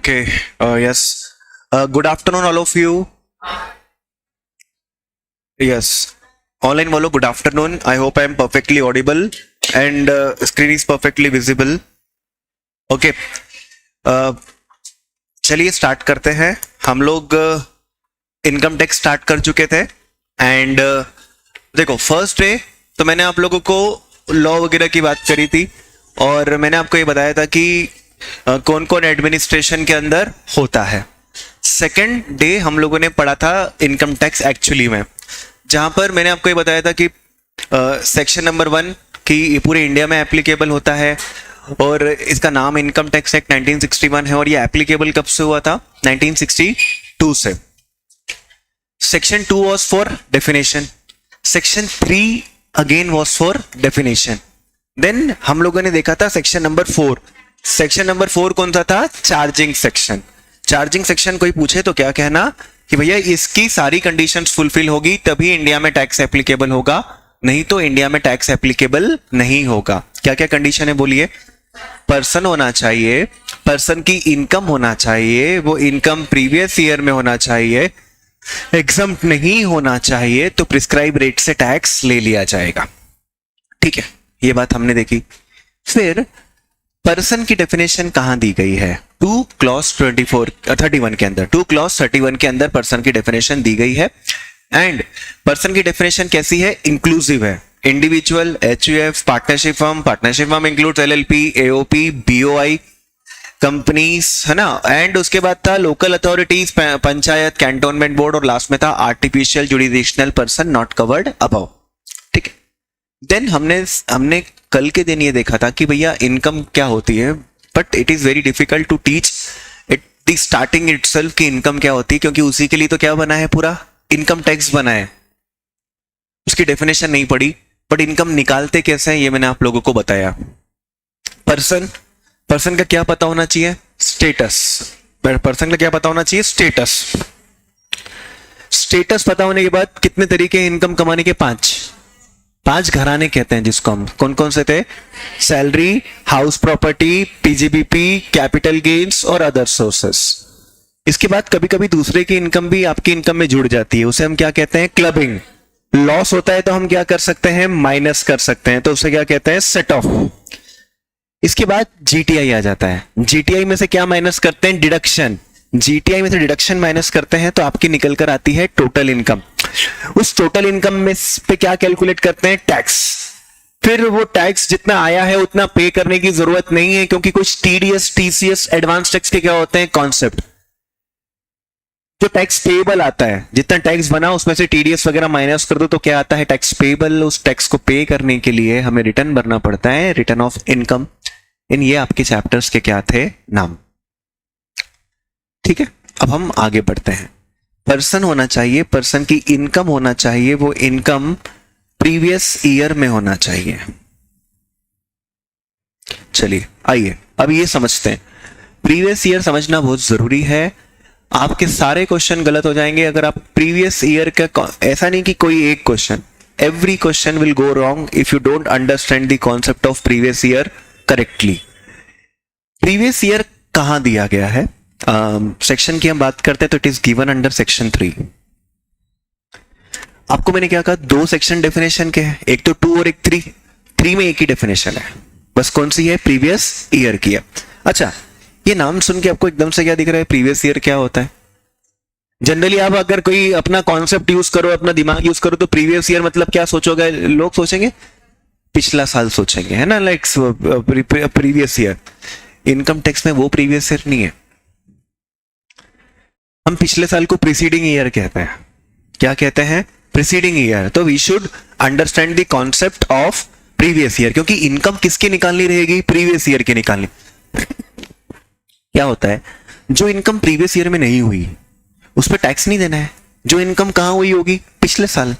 Okay, yes. Good afternoon, all of you. Yes. Online वालों, good afternoon. I hope I am perfectly audible and screen is perfectly visible. Okay. चलिए start करते हैं. हम लोग income tax start कर चुके थे एंड देखो फर्स्ट डे तो मैंने आप लोगों को लॉ वगैरह की बात करी थी और मैंने आपको ये बताया था कि कौन कौन एडमिनिस्ट्रेशन के अंदर होता है. सेकेंड डे हम लोगों ने पढ़ा था इनकम टैक्स एक्चुअली में, जहां पर मैंने आपको ये बताया था कि सेक्शन नंबर 1 कि पूरे इंडिया में एप्लीकेबल होता है और इसका नाम इनकम टैक्स एक्ट 1961 है और ये एप्लीकेबल कब से हुआ था? 1962 से. Section 2 was for definition, section 3 again was for definition. Then हम लोगों ने देखा था सेक्शन नंबर 4. सेक्शन नंबर 4 कौन सा था? Charging section. चार्जिंग सेक्शन कोई पूछे तो क्या कहना कि भैया इसकी सारी कंडीशंस फुलफिल होगी तभी इंडिया में टैक्स एप्लीकेबल होगा, नहीं तो इंडिया में टैक्स एप्लीकेबल नहीं होगा. क्या क्या कंडीशन है बोलिए? पर्सन होना चाहिए, पर्सन की इनकम होना चाहिए, वो इनकम प्रीवियस ईयर में होना चाहिए, एग्जम्प्ट नहीं होना चाहिए तो प्रिस्क्राइब रेट से टैक्स ले लिया जाएगा. ठीक है, ये बात हमने देखी. फिर पर्सन की डेफिनेशन कहां दी गई है? 2 क्लॉज 31 के अंदर. 2 क्लॉज 31 के अंदर पर्सन की डेफिनेशन दी गई है एंड पर्सन की डेफिनेशन कैसी है? इंक्लूसिव है. Individual, HUF, partnership firm includes LLP, AOP, BOI, companies, है ना. एंड उसके बाद था local authorities, panchayat, cantonment board और लास्ट में था artificial jurisdictional person not covered above. ठीक है. देन हमने कल के दिन ये देखा था कि भैया इनकम क्या होती है, but it is very difficult to teach it the starting itself की इनकम क्या होती है, क्योंकि उसी के लिए तो क्या बना है? पूरा इनकम टैक्स बना है. उसकी डेफिनेशन नहीं पड़ी, बट इनकम निकालते कैसे हैं ये मैंने आप लोगों को बताया. पर्सन का क्या पता होना चाहिए? स्टेटस. पर्सन का क्या पता होना चाहिए? स्टेटस. स्टेटस पता होने के बाद कितने तरीके इनकम कमाने के? 5 घराने कहते हैं जिसको हम. कौन कौन से थे? Salary, house property, PGBP, capital gains और अदर सोर्सेस. इसके बाद कभी कभी दूसरे की इनकम भी आपकी इनकम में जुड़ जाती है, उसे हम क्या कहते हैं? क्लबिंग. लॉस होता है तो हम क्या कर सकते हैं? माइनस कर सकते हैं, तो उसे क्या कहते हैं? Set of. इसके बाद GTI आ जाता है. GTI में से क्या माइनस करते हैं? डिडक्शन. GTI में से डिडक्शन माइनस करते हैं तो आपकी निकल कर आती है टोटल इनकम. उस टोटल इनकम में पे क्या कैलकुलेट करते हैं? टैक्स. फिर वो टैक्स जितना आया है उतना पे करने की जरूरत नहीं है, क्योंकि कुछ TDS, TCS, एडवांस टैक्स के क्या होते हैं? कॉन्सेप्ट. जो टैक्स पेएबल आता है, जितना टैक्स बना उसमें से TDS वगैरह माइनस कर दो तो क्या आता है? Tax payable. उस टैक्स को पे करने के लिए हमें रिटर्न भरना पड़ता है, रिटर्न ऑफ इनकम. इन ये आपके चैप्टर्स के क्या थे? नाम. ठीक है, अब हम आगे बढ़ते हैं. पर्सन होना चाहिए, पर्सन की इनकम होना चाहिए, वो इनकम प्रीवियस ईयर में होना चाहिए. चलिए आइए अब ये समझते हैं. प्रीवियस ईयर समझना बहुत जरूरी है. आपके सारे क्वेश्चन गलत हो जाएंगे अगर आप प्रीवियस ईयर का, ऐसा नहीं कि कोई एक question, every question will go wrong if you don't understand the concept of previous year correctly. Previous year कहां दिया गया है? सेक्शन की हम बात करते हैं तो it is given under section 3. आपको मैंने क्या कहा? 2 सेक्शन डेफिनेशन के हैं, एक तो 2 और एक 3. 3 में एक ही डेफिनेशन है, बस कौन सी है? प्रीवियस ईयर की है. अच्छा, ये नाम सुन के आपको एकदम से क्या दिख रहा है? प्रीवियस ईयर क्या होता है? जनरली आप अगर कोई अपना कॉन्सेप्ट यूज करो, अपना दिमाग यूज करो, तो प्रीवियस ईयर मतलब क्या सोचोगे? लोग सोचेंगे पिछला साल सोचेंगे, है ना, like previous year. Income tax में वो प्रीवियस ईयर नहीं है. हम पिछले साल को प्रीसीडिंग ईयर कहते हैं. क्या कहते हैं? Preceding year. तो we should understand the concept of previous year, क्योंकि इनकम किसकी निकालनी रहेगी? प्रीवियस ईयर की निकालनी. क्या होता है? जो इनकम प्रीवियस ईयर में नहीं हुई उस पर टैक्स नहीं देना है. जो इनकम कहां हुई होगी? पिछले साल.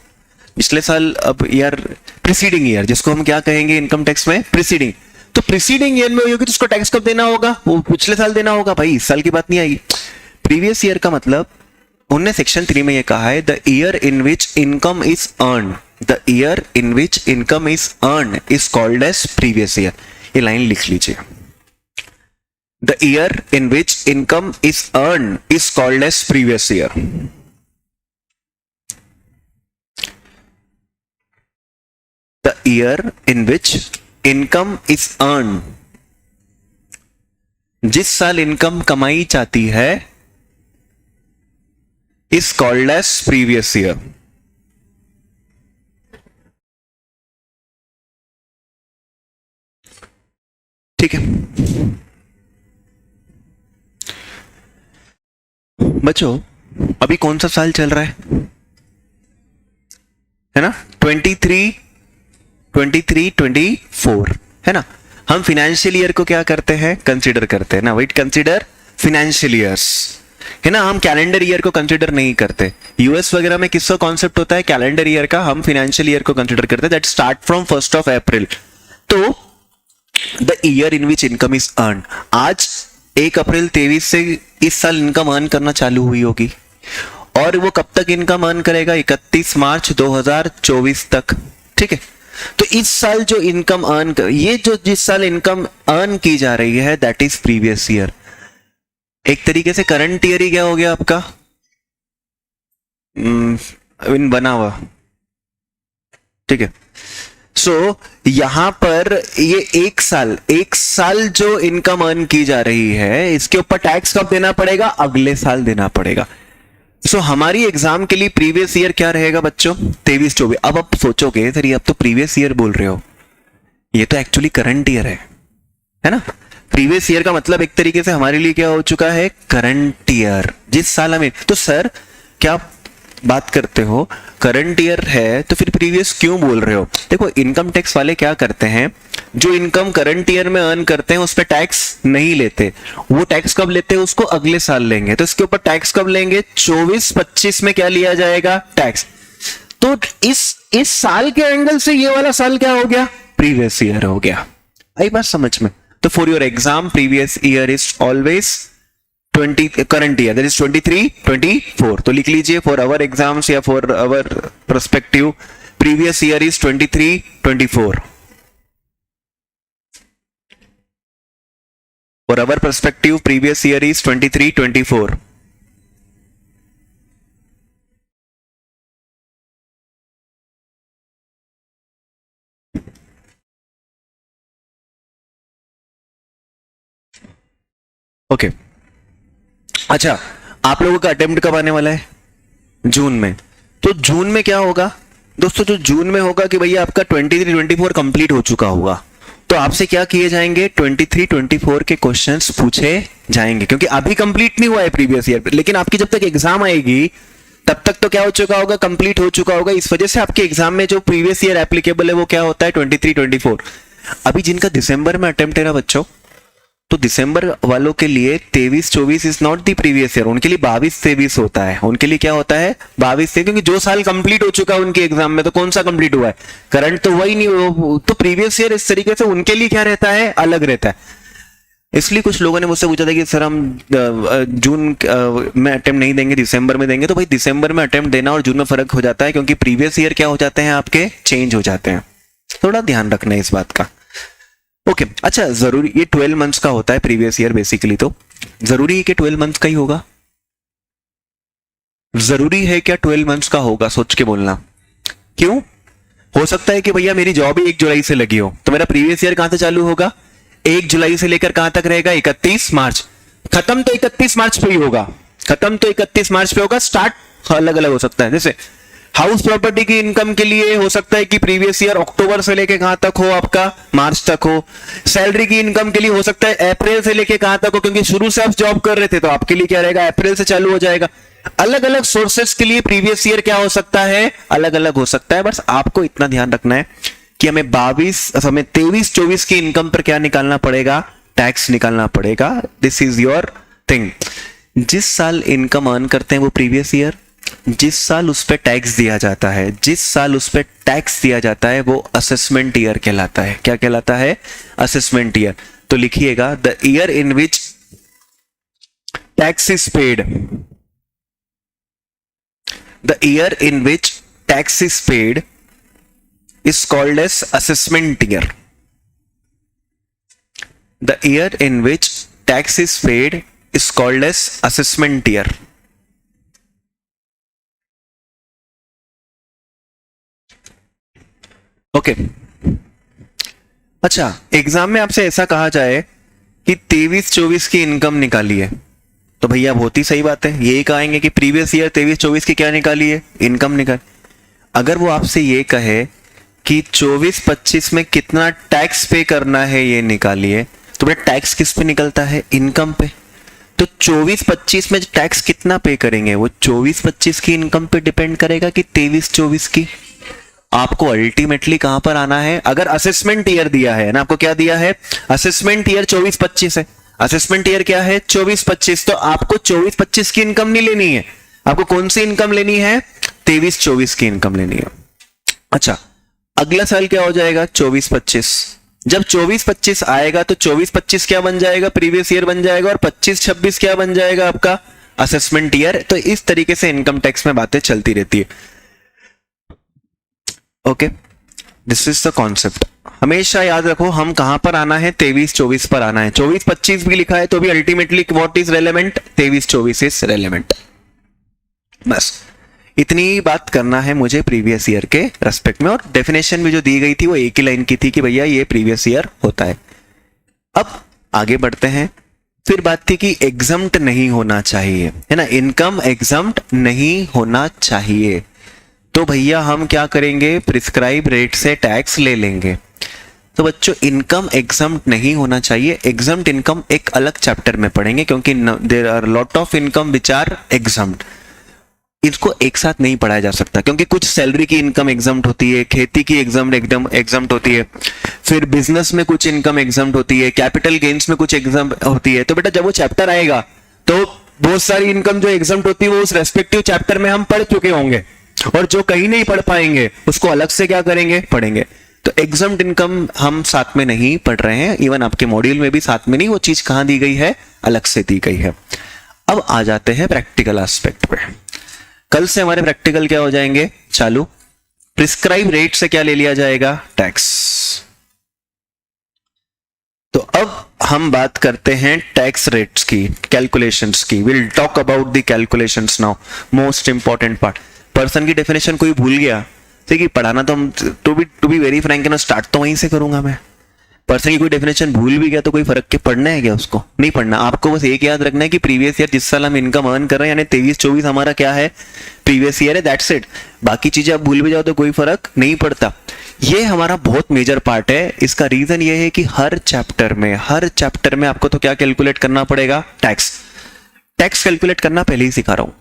पिछले साल, अब यार प्रीसीडिंग ईयर जिसको हम क्या कहेंगे इनकम टैक्स में? प्रीसीडिंग. तो प्रीसीडिंग ईयर में हुई होगी तो उसको टैक्स कब देना होगा? वो पिछले साल देना होगा भाई, इस साल की बात नहीं आएगी. प्रीवियस ईयर का मतलब उन्होंने सेक्शन 3 में ये कहा है, the year in which income is earn, the year in which income is earn is called as previous year. ये लाइन लिख लीजिए. The year in which income is earn is called as previous year. The year in which income is earn, जिस साल income कमाई जाती है, is called as previous year. ठीक है बच्चों, अभी कौन सा साल चल रहा है ना? 23, 24 है ना. हम फाइनेंशियल ईयर को क्या करते हैं, कंसीडर करते हैं ना. वेट, कंसीडर फाइनेंशियल ईयर्स है ना. हम कैलेंडर ईयर को कंसीडर नहीं करते. यूएस वगैरह में किसका कॉन्सेप्ट होता है, कैलेंडर ईयर का. हम फाइनेंशियल ईयर को कंसीडर करते हैं, that start from 1st of April. तो the year in which income is earn, आज 1 अप्रैल 23 से इस साल इनकम अर्न करना चालू हुई होगी, और वो कब तक इनकम अर्न करेगा, 31 मार्च 2024 तक. ठीक है. तो इस साल जो इनकम अर्न कर, ये जो जिस साल इनकम अर्न की जा रही है, दैट इज प्रीवियस ईयर. एक तरीके से करंट ईयर ही क्या हो गया आपका, बना हुआ. ठीक है. सो यहां पर ये एक साल जो इनकम अर्न की जा रही है, इसके ऊपर टैक्स कब देना पड़ेगा, अगले साल देना पड़ेगा. सो हमारी एग्जाम के लिए प्रीवियस ईयर क्या रहेगा बच्चों, 23-24. अब आप सोचोगे सर ये आप तो प्रीवियस ईयर बोल रहे हो, ये तो एक्चुअली करंट ईयर है ना. प्रीवियस ईयर का मतलब एक तरीके से हमारे लिए क्या हो चुका है, करंट ईयर. जिस साल हमें, तो सर क्या बात करते हो, करंट ईयर है तो फिर प्रीवियस क्यों बोल रहे हो. देखो इनकम टैक्स वाले क्या करते हैं, जो इनकम करंट ईयर में अर्न करते हैं उस पर टैक्स नहीं लेते. वो टैक्स कब लेते हैं, उसको अगले साल लेंगे. तो इसके ऊपर टैक्स कब लेंगे, 24-25 में क्या लिया जाएगा, टैक्स. तो इस साल के एंगल से ये वाला साल क्या हो गया, प्रीवियस ईयर हो गया. आई बात समझ में. तो for your exam previous year is always 20, current year that is 23-24. तो लिख लीजिए फॉर अवर एग्जाम्स या for our perspective, previous year is 23-24. For our perspective previous year is 23-24. Okay. अच्छा, आप लोगों का अटेम्प्ट कब आने वाला है, जून में. तो जून में क्या होगा दोस्तों, जो जून में होगा कि भैया आपका 23-24 कंप्लीट हो चुका होगा. तो आपसे क्या किए जाएंगे, 23-24 के क्वेश्चंस पूछे जाएंगे, क्योंकि अभी कंप्लीट नहीं हुआ है प्रीवियस ईयर. लेकिन आपकी जब तक एग्जाम आएगी तब तक तो क्या हो चुका होगा, कंप्लीट हो चुका होगा. इस वजह से आपके एग्जाम में जो प्रीवियस ईयर एप्लीकेबल है वो क्या होता है, 23-24. अभी जिनका दिसंबर में अटेम्प्ट है ना बच्चों, तो दिसंबर वालों के लिए 23-24 is not the previous year. उनके लिए 22-23 होता है. उनके लिए क्या होता है, 22 से, क्योंकि जो साल कंप्लीट हो चुका है उनके एग्जाम में, तो कौन सा कंप्लीट हुआ है, करंट तो वही नहीं. तो प्रीवियस ईयर इस तरीके से उनके लिए क्या रहता है, अलग रहता है. इसलिए कुछ लोगों ने मुझसे पूछा था कि सर हम जून में अटेम्प्ट नहीं देंगे, दिसंबर में देंगे. तो भाई दिसंबर में अटेम्प्ट देना और जून में फर्क हो जाता है, क्योंकि प्रीवियस ईयर क्या हो जाते हैं आपके, चेंज हो जाते हैं. थोड़ा ध्यान रखना है इस बात का. ओके. अच्छा, जरूरी ये 12 मंथ्स का होता है प्रीवियस ईयर बेसिकली. तो जरूरी है कि 12 मंथ्स का ही होगा, जरूरी है क्या 12 मंथ्स का होगा, सोच के बोलना. क्यों, हो सकता है कि भैया मेरी जॉब ही 1 जुलाई से लगी हो, तो मेरा प्रीवियस ईयर कहां से चालू होगा, 1 जुलाई से लेकर कहां तक रहेगा, 31 मार्च. खत्म तो 31 मार्च पे ही होगा, खत्म तो 31 मार्च पे होगा. स्टार्ट अलग अलग हो सकता है. जैसे हाउस प्रॉपर्टी की इनकम के लिए हो सकता है कि प्रीवियस ईयर अक्टूबर से लेके कहां तक हो, आपका मार्च तक हो. सैलरी की इनकम के लिए हो सकता है अप्रैल से लेके कहां तक हो, क्योंकि शुरू से आप जॉब कर रहे थे, तो आपके लिए क्या रहेगा, अप्रैल से चालू हो जाएगा. अलग अलग सोर्सेस के लिए प्रीवियस ईयर क्या हो सकता है, अलग अलग हो सकता है. बस आपको इतना ध्यान रखना है कि हमें 23-24 की इनकम पर क्या निकालना पड़ेगा, टैक्स निकालना पड़ेगा. This is your thing. जिस साल इनकम अर्न करते हैं वो प्रीवियस ईयर, जिस साल उस पर टैक्स दिया जाता है, जिस साल उस पर टैक्स दिया जाता है वो असेसमेंट ईयर कहलाता है. क्या कहलाता है, असेसमेंट ईयर. तो लिखिएगा, the year in which tax is paid, the year in which tax is paid is called as assessment year. The year in which tax is paid is called as assessment year. Okay अच्छा, exam में आपसे ऐसा कहा जाए कि 23-24 की income निकाली है, तो भैया बहुत ही सही बात है, यही कहेंगे कि प्रीवियस ईयर 23-24 की क्या निकाली है, इनकम निकाल। अगर वो आपसे ये कहे कि 24-25 में कितना टैक्स पे करना है ये निकालिए, तो बेटा टैक्स किस पे निकलता है, इनकम पे। तो 24-25 में टैक्स कितना पे करेंगे, वो 24-25 की इनकम पे डिपेंड करेगा कि 23-24 की। आपको अल्टीमेटली कहां पर आना है, अगर असेसमेंट ईयर दिया है ना, आपको क्या दिया है, असेसमेंट ईयर 24-25 है, असेसमेंट ईयर क्या है 24-25, तो आपको 24-25 की इनकम नहीं लेनी है, आपको कौन सी इनकम लेनी है, 23-24 की इनकम लेनी है। अच्छा, अगला साल क्या हो जाएगा 24-25, जब 24-25 आएगा तो 24-25 क्या बन जाएगा, प्रीवियस ईयर बन जाएगा, और 25-26 क्या बन जाएगा आपका असेसमेंट ईयर। तो इस तरीके से इनकम टैक्स में बातें चलती रहती है। Okay, this is the concept. हमेशा याद रखो हम कहां पर आना है, 23-24 पर आना है। 24-25 भी लिखा है तो भी ultimately what is relevant, 23-24 is relevant. बस इतनी ही बात करना है मुझे प्रीवियस ईयर के रेस्पेक्ट में, और डेफिनेशन भी जो दी गई थी वो एक ही लाइन की थी कि भैया ये प्रीवियस ईयर होता है। अब आगे बढ़ते हैं। फिर बात थी कि एग्जम्प्ट नहीं होना चाहिए, है ना, इनकम एग्जम्प्ट नहीं होना चाहिए। तो भैया हम क्या करेंगे, प्रिस्क्राइब रेट से टैक्स ले लेंगे। तो बच्चों इनकम एग्जम्प्ट नहीं होना चाहिए, एग्जम्प्ट इनकम एक अलग चैप्टर में पढ़ेंगे, क्योंकि there are lot of income which are exempt. इसको एक साथ नहीं पढ़ाया जा सकता, क्योंकि कुछ सैलरी की इनकम एग्जम्प्ट होती है, खेती की एग्जाम एकदम एग्जम्प्ट होती है, फिर बिजनेस में कुछ इनकम एग्जम्प्ट होती है, कैपिटल गेन्स में कुछ एग्जम्प्ट होती है। तो बेटा जब वो चैप्टर आएगा तो बहुत सारी इनकम जो एग्जम्प्ट होती है वो उस रेस्पेक्टिव चैप्टर में हम पढ़ चुके होंगे, और जो कहीं नहीं पढ़ पाएंगे उसको अलग से क्या करेंगे, पढ़ेंगे। तो एग्जम्प्ट इनकम हम साथ में नहीं पढ़ रहे हैं, इवन आपके मॉड्यूल में भी साथ में नहीं, वो चीज कहां दी गई है, अलग से दी गई है। अब आ जाते हैं प्रैक्टिकल एस्पेक्ट पे। कल से हमारे प्रैक्टिकल क्या हो जाएंगे चालू। प्रिस्क्राइब रेट से क्या ले लिया जाएगा, टैक्स। तो अब हम बात करते हैं टैक्स रेट्स की, कैलकुलेशंस की। Will talk about the calculations now, most important part. Person की डेफिनेशन कोई भूल गया, ठीक है, पढ़ाना तो हम टू बी वेरी फ्रैंक है ना, स्टार्ट तो वहीं से करूंगा मैं। पर्सन की कोई डेफिनेशन भूल भी गया तो कोई फर्क के पढ़ना है क्या, उसको नहीं पढ़ना। आपको बस एक याद रखना है कि प्रीवियस ईयर जिस साल हम इनकम अर्न कर रहे हैं, यानी 23-24 हमारा क्या है, प्रीवियस ईयर है, दैट्स इट। बाकी चीजें आप भूल भी जाओ तो कोई फर्क नहीं पड़ता। ये हमारा बहुत मेजर पार्ट है। इसका रीजन ये है कि हर चैप्टर में आपको तो क्या कैलकुलेट करना पड़ेगा, टैक्स। टैक्स कैलकुलेट करना पहले ही सिखा रहा हूं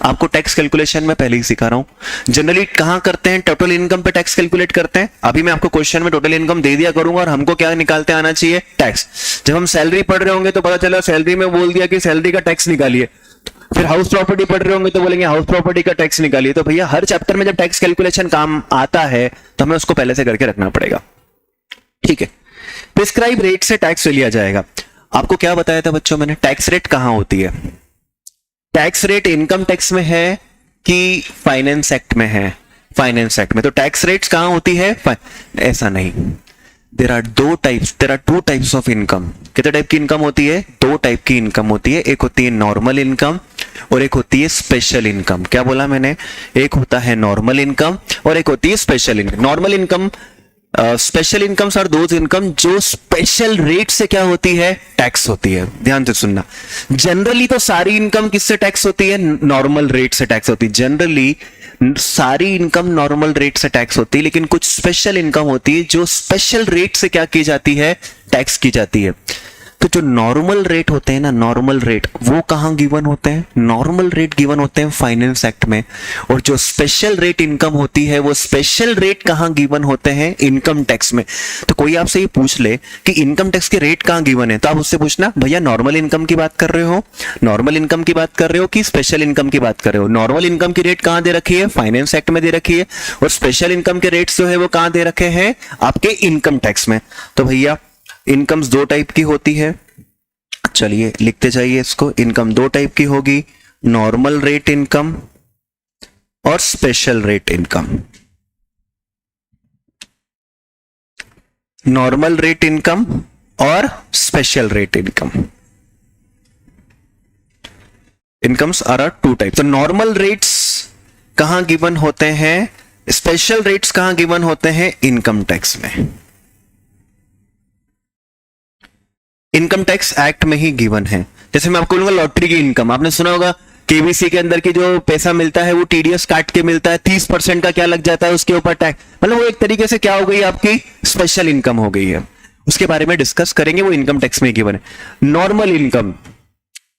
आपको, टैक्स कैलकुलेशन में पहले ही सिखा रहा हूं। जनरली कहां करते हैं, टोटल इनकम पे टैक्स कैलकुलेट करते हैं। अभी मैं आपको क्वेश्चन में टोटल इनकम दे दिया करूंगा और हमको क्या निकालते आना चाहिए, टैक्स। जब हम सैलरी पढ़ रहे होंगे तो पता चला सैलरी में बोल दिया कि सैलरी का टैक्स निकालिए, फिर हाउस प्रॉपर्टी पढ़ रहे होंगे तो बोलेंगे हाउस प्रॉपर्टी का टैक्स निकालिए। तो भैया हर चैप्टर में जब टैक्स कैलकुलेशन काम आता है तो हमें उसको पहले से करके रखना पड़ेगा, ठीक है। प्रिस्क्राइब रेट से टैक्स ले लिया जाएगा। आपको क्या बताया था बच्चों मैंने, टैक्स रेट कहां होती है, टैक्स रेट इनकम टैक्स में है कि फाइनेंस एक्ट में है, फाइनेंस एक्ट में। तो टैक्स रेट्स कहां होती है, ऐसा नहीं। There are two types of income. कितने टाइप की इनकम होती है, दो टाइप की इनकम होती है। एक होती है नॉर्मल इनकम और एक होती है स्पेशल इनकम। क्या बोला मैंने, एक होता है नॉर्मल इनकम और एक होती है special income. Normal income, special incomes are those income जो स्पेशल रेट से क्या होती है, टैक्स होती है। ध्यान से सुनना, जनरली तो सारी इनकम किससे टैक्स होती है, नॉर्मल रेट से टैक्स होती है। जनरली सारी इनकम नॉर्मल रेट से टैक्स होती है, लेकिन कुछ स्पेशल इनकम होती है जो स्पेशल रेट से क्या की जाती है, टैक्स की जाती है। तो जो नॉर्मल रेट होते हैं ना, नॉर्मल रेट वो कहां गिवन होते हैं, नॉर्मल रेट गिवन होते हैं फाइनेंस एक्ट में। और जो स्पेशल रेट इनकम होती है वो स्पेशल रेट कहां गिवन होते हैं, इनकम टैक्स में। तो कोई आपसे ये पूछ ले कि इनकम टैक्स के रेट कहां गिवन है, तो आप उससे पूछना भैया नॉर्मल इनकम की बात कर रहे हो, नॉर्मल इनकम की बात कर रहे हो कि स्पेशल इनकम की बात कर रहे हो। नॉर्मल इनकम की रेट कहां दे रखी है, फाइनेंस एक्ट में दे रखी है, और स्पेशल इनकम के रेट्स जो है वो कहां दे रखे हैं, आपके इनकम टैक्स में। तो भैया इनकम्स दो टाइप की होती है, चलिए लिखते जाइए इसको। इनकम दो टाइप की होगी, नॉर्मल रेट इनकम और special rate income. Normal rate income और special rate income. Incomes are two type. तो नॉर्मल रेट्स कहां गिवन होते हैं, स्पेशल रेट्स कहां गिवन होते हैं, इनकम टैक्स में। इनकम टैक्स एक्ट में ही गिवन है। जैसे मैं आपको बोलूंगा लॉटरी की इनकम, आपने सुना होगा केबीसी के अंदर की जो पैसा मिलता है वो टीडीएस काट के मिलता है, 30% का क्या लग जाता है उसके ऊपर टैक्स, मतलब वो एक तरीके से क्या हो गई, आपकी स्पेशल इनकम हो गई है। उसके बारे में डिस्कस करेंगे, वो इनकम टैक्स में गिवन है। नॉर्मल इनकम,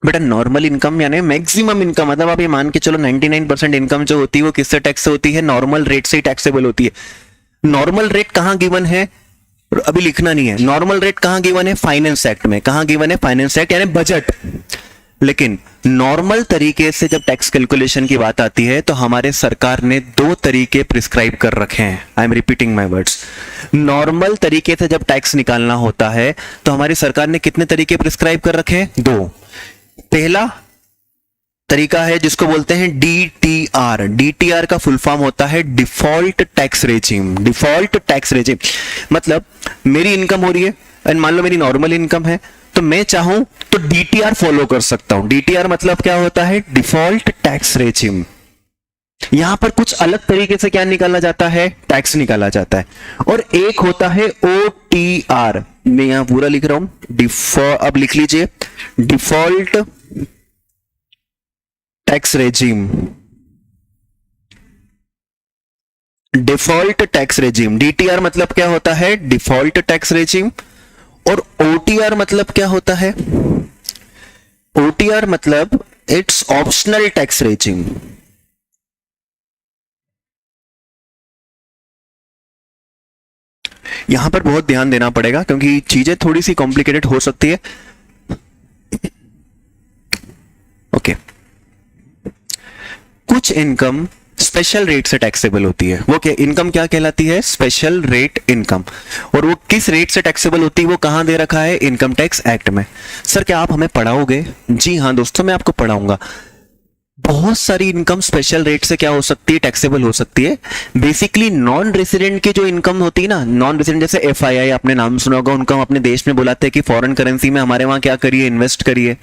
बेटा नॉर्मल इनकम यानी मैक्सिमम इनकम, मतलब आप ये मान के चलो 99% इनकम जो होती है वो किससे टैक्स से होती है, नॉर्मल रेट से ही टैक्सेबल होती है। नॉर्मल रेट कहां गिवन है, अभी लिखना नहीं है, नॉर्मल रेट कहां गिवन है, फाइनेंस एक्ट में। कहां गिवन है, फाइनेंस एक्ट यानी बजट। लेकिन नॉर्मल तरीके से जब टैक्स कैलकुलेशन की बात आती है तो हमारे सरकार ने दो तरीके प्रिस्क्राइब कर रखे हैं। I am repeating my words. Normal तरीके से जब टैक्स निकालना होता है तो हमारी सरकार ने कितने तरीके प्रिस्क्राइब कर रखे हैं, दो। पहला तरीका है जिसको बोलते हैं डीटीआर। डीटीआर का फुल फॉर्म होता है default tax regime. Default tax regime मतलब मेरी इनकम हो रही है एंड मान लो मेरी नॉर्मल इनकम है, तो मैं चाहूं तो डीटीआर फॉलो कर सकता हूं। डीटीआर मतलब क्या होता है, डिफॉल्ट टैक्स रेजिम। यहां पर कुछ अलग तरीके से क्या निकाला जाता है, टैक्स निकाला जाता है। और एक होता है ओटीआर, मैं यहां पूरा लिख रहा हूं, अब लिख लीजिए default tax regime. Default tax regime, DTR मतलब क्या होता है, डिफॉल्ट टैक्स रेजिम। और ओटीआर मतलब क्या होता है, ओटीआर मतलब इट्स ऑप्शनल टैक्स रेजिम। यहां पर बहुत ध्यान देना पड़ेगा क्योंकि चीजें थोड़ी सी कॉम्प्लिकेटेड हो सकती है। ओके, कुछ इनकम स्पेशल रेट से टैक्सेबल होती है। वो क्या इनकम क्या कहलाती है, स्पेशल रेट इनकम। और वो किस रेट से टैक्सेबल होती है वो कहां दे रखा है, इनकम टैक्स एक्ट में। सर क्या आप हमें पढ़ाओगे, जी हां दोस्तों मैं आपको पढ़ाऊंगा। बहुत सारी इनकम स्पेशल रेट से क्या हो सकती है, टैक्सेबल हो सकती है। बेसिकली नॉन रेसिडेंट की जो इनकम होती है ना, नॉन रेसिडेंट जैसे एफआईआई आपने नाम सुना होगा, उनका हम अपने देश में बुलाते हैं कि फॉरेन करेंसी में हमारे वहां क्या करिए, इन्वेस्ट करिए।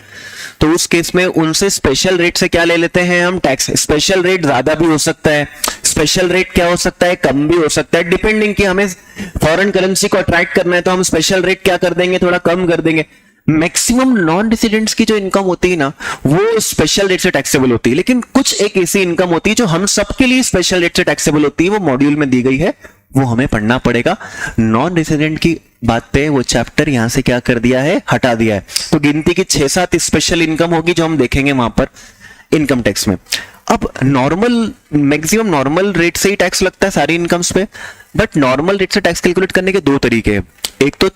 तो उस केस में उनसे स्पेशल रेट से क्या ले लेते हैं हम, टैक्स। स्पेशल रेट ज्यादा भी हो सकता है, स्पेशल रेट क्या हो सकता है, कम भी हो सकता है, डिपेंडिंग कि हमें फॉरेन करेंसी को अट्रैक्ट करना है तो हम स्पेशल रेट क्या कर देंगे, थोड़ा कम कर देंगे। मैक्सिमम नॉन रेसिडेंट्स की जो इनकम होती है ना वो स्पेशल रेट से टैक्सेबल होती है। लेकिन कुछ एक ऐसी इनकम होती है जो हम सबके लिए स्पेशल रेट से टैक्सेबल होती है, वो मॉड्यूल में दी गई है, वो हमें पढ़ना पड़ेगा। नॉन रेसिडेंट की बात पे वो चैप्टर यहां से क्या कर दिया है, हटा दिया है। तो गिनती की 6-7 स्पेशल इनकम होगी जो हम देखेंगे वहां पर इनकम टैक्स में। अब नॉर्मल मैक्सिमम नॉर्मल रेट से ही टैक्स लगता है सारी इनकम्स पे, बट नॉर्मल रेट से टैक्स कैलकुलेट करने के दो तरीके हैं। एक तो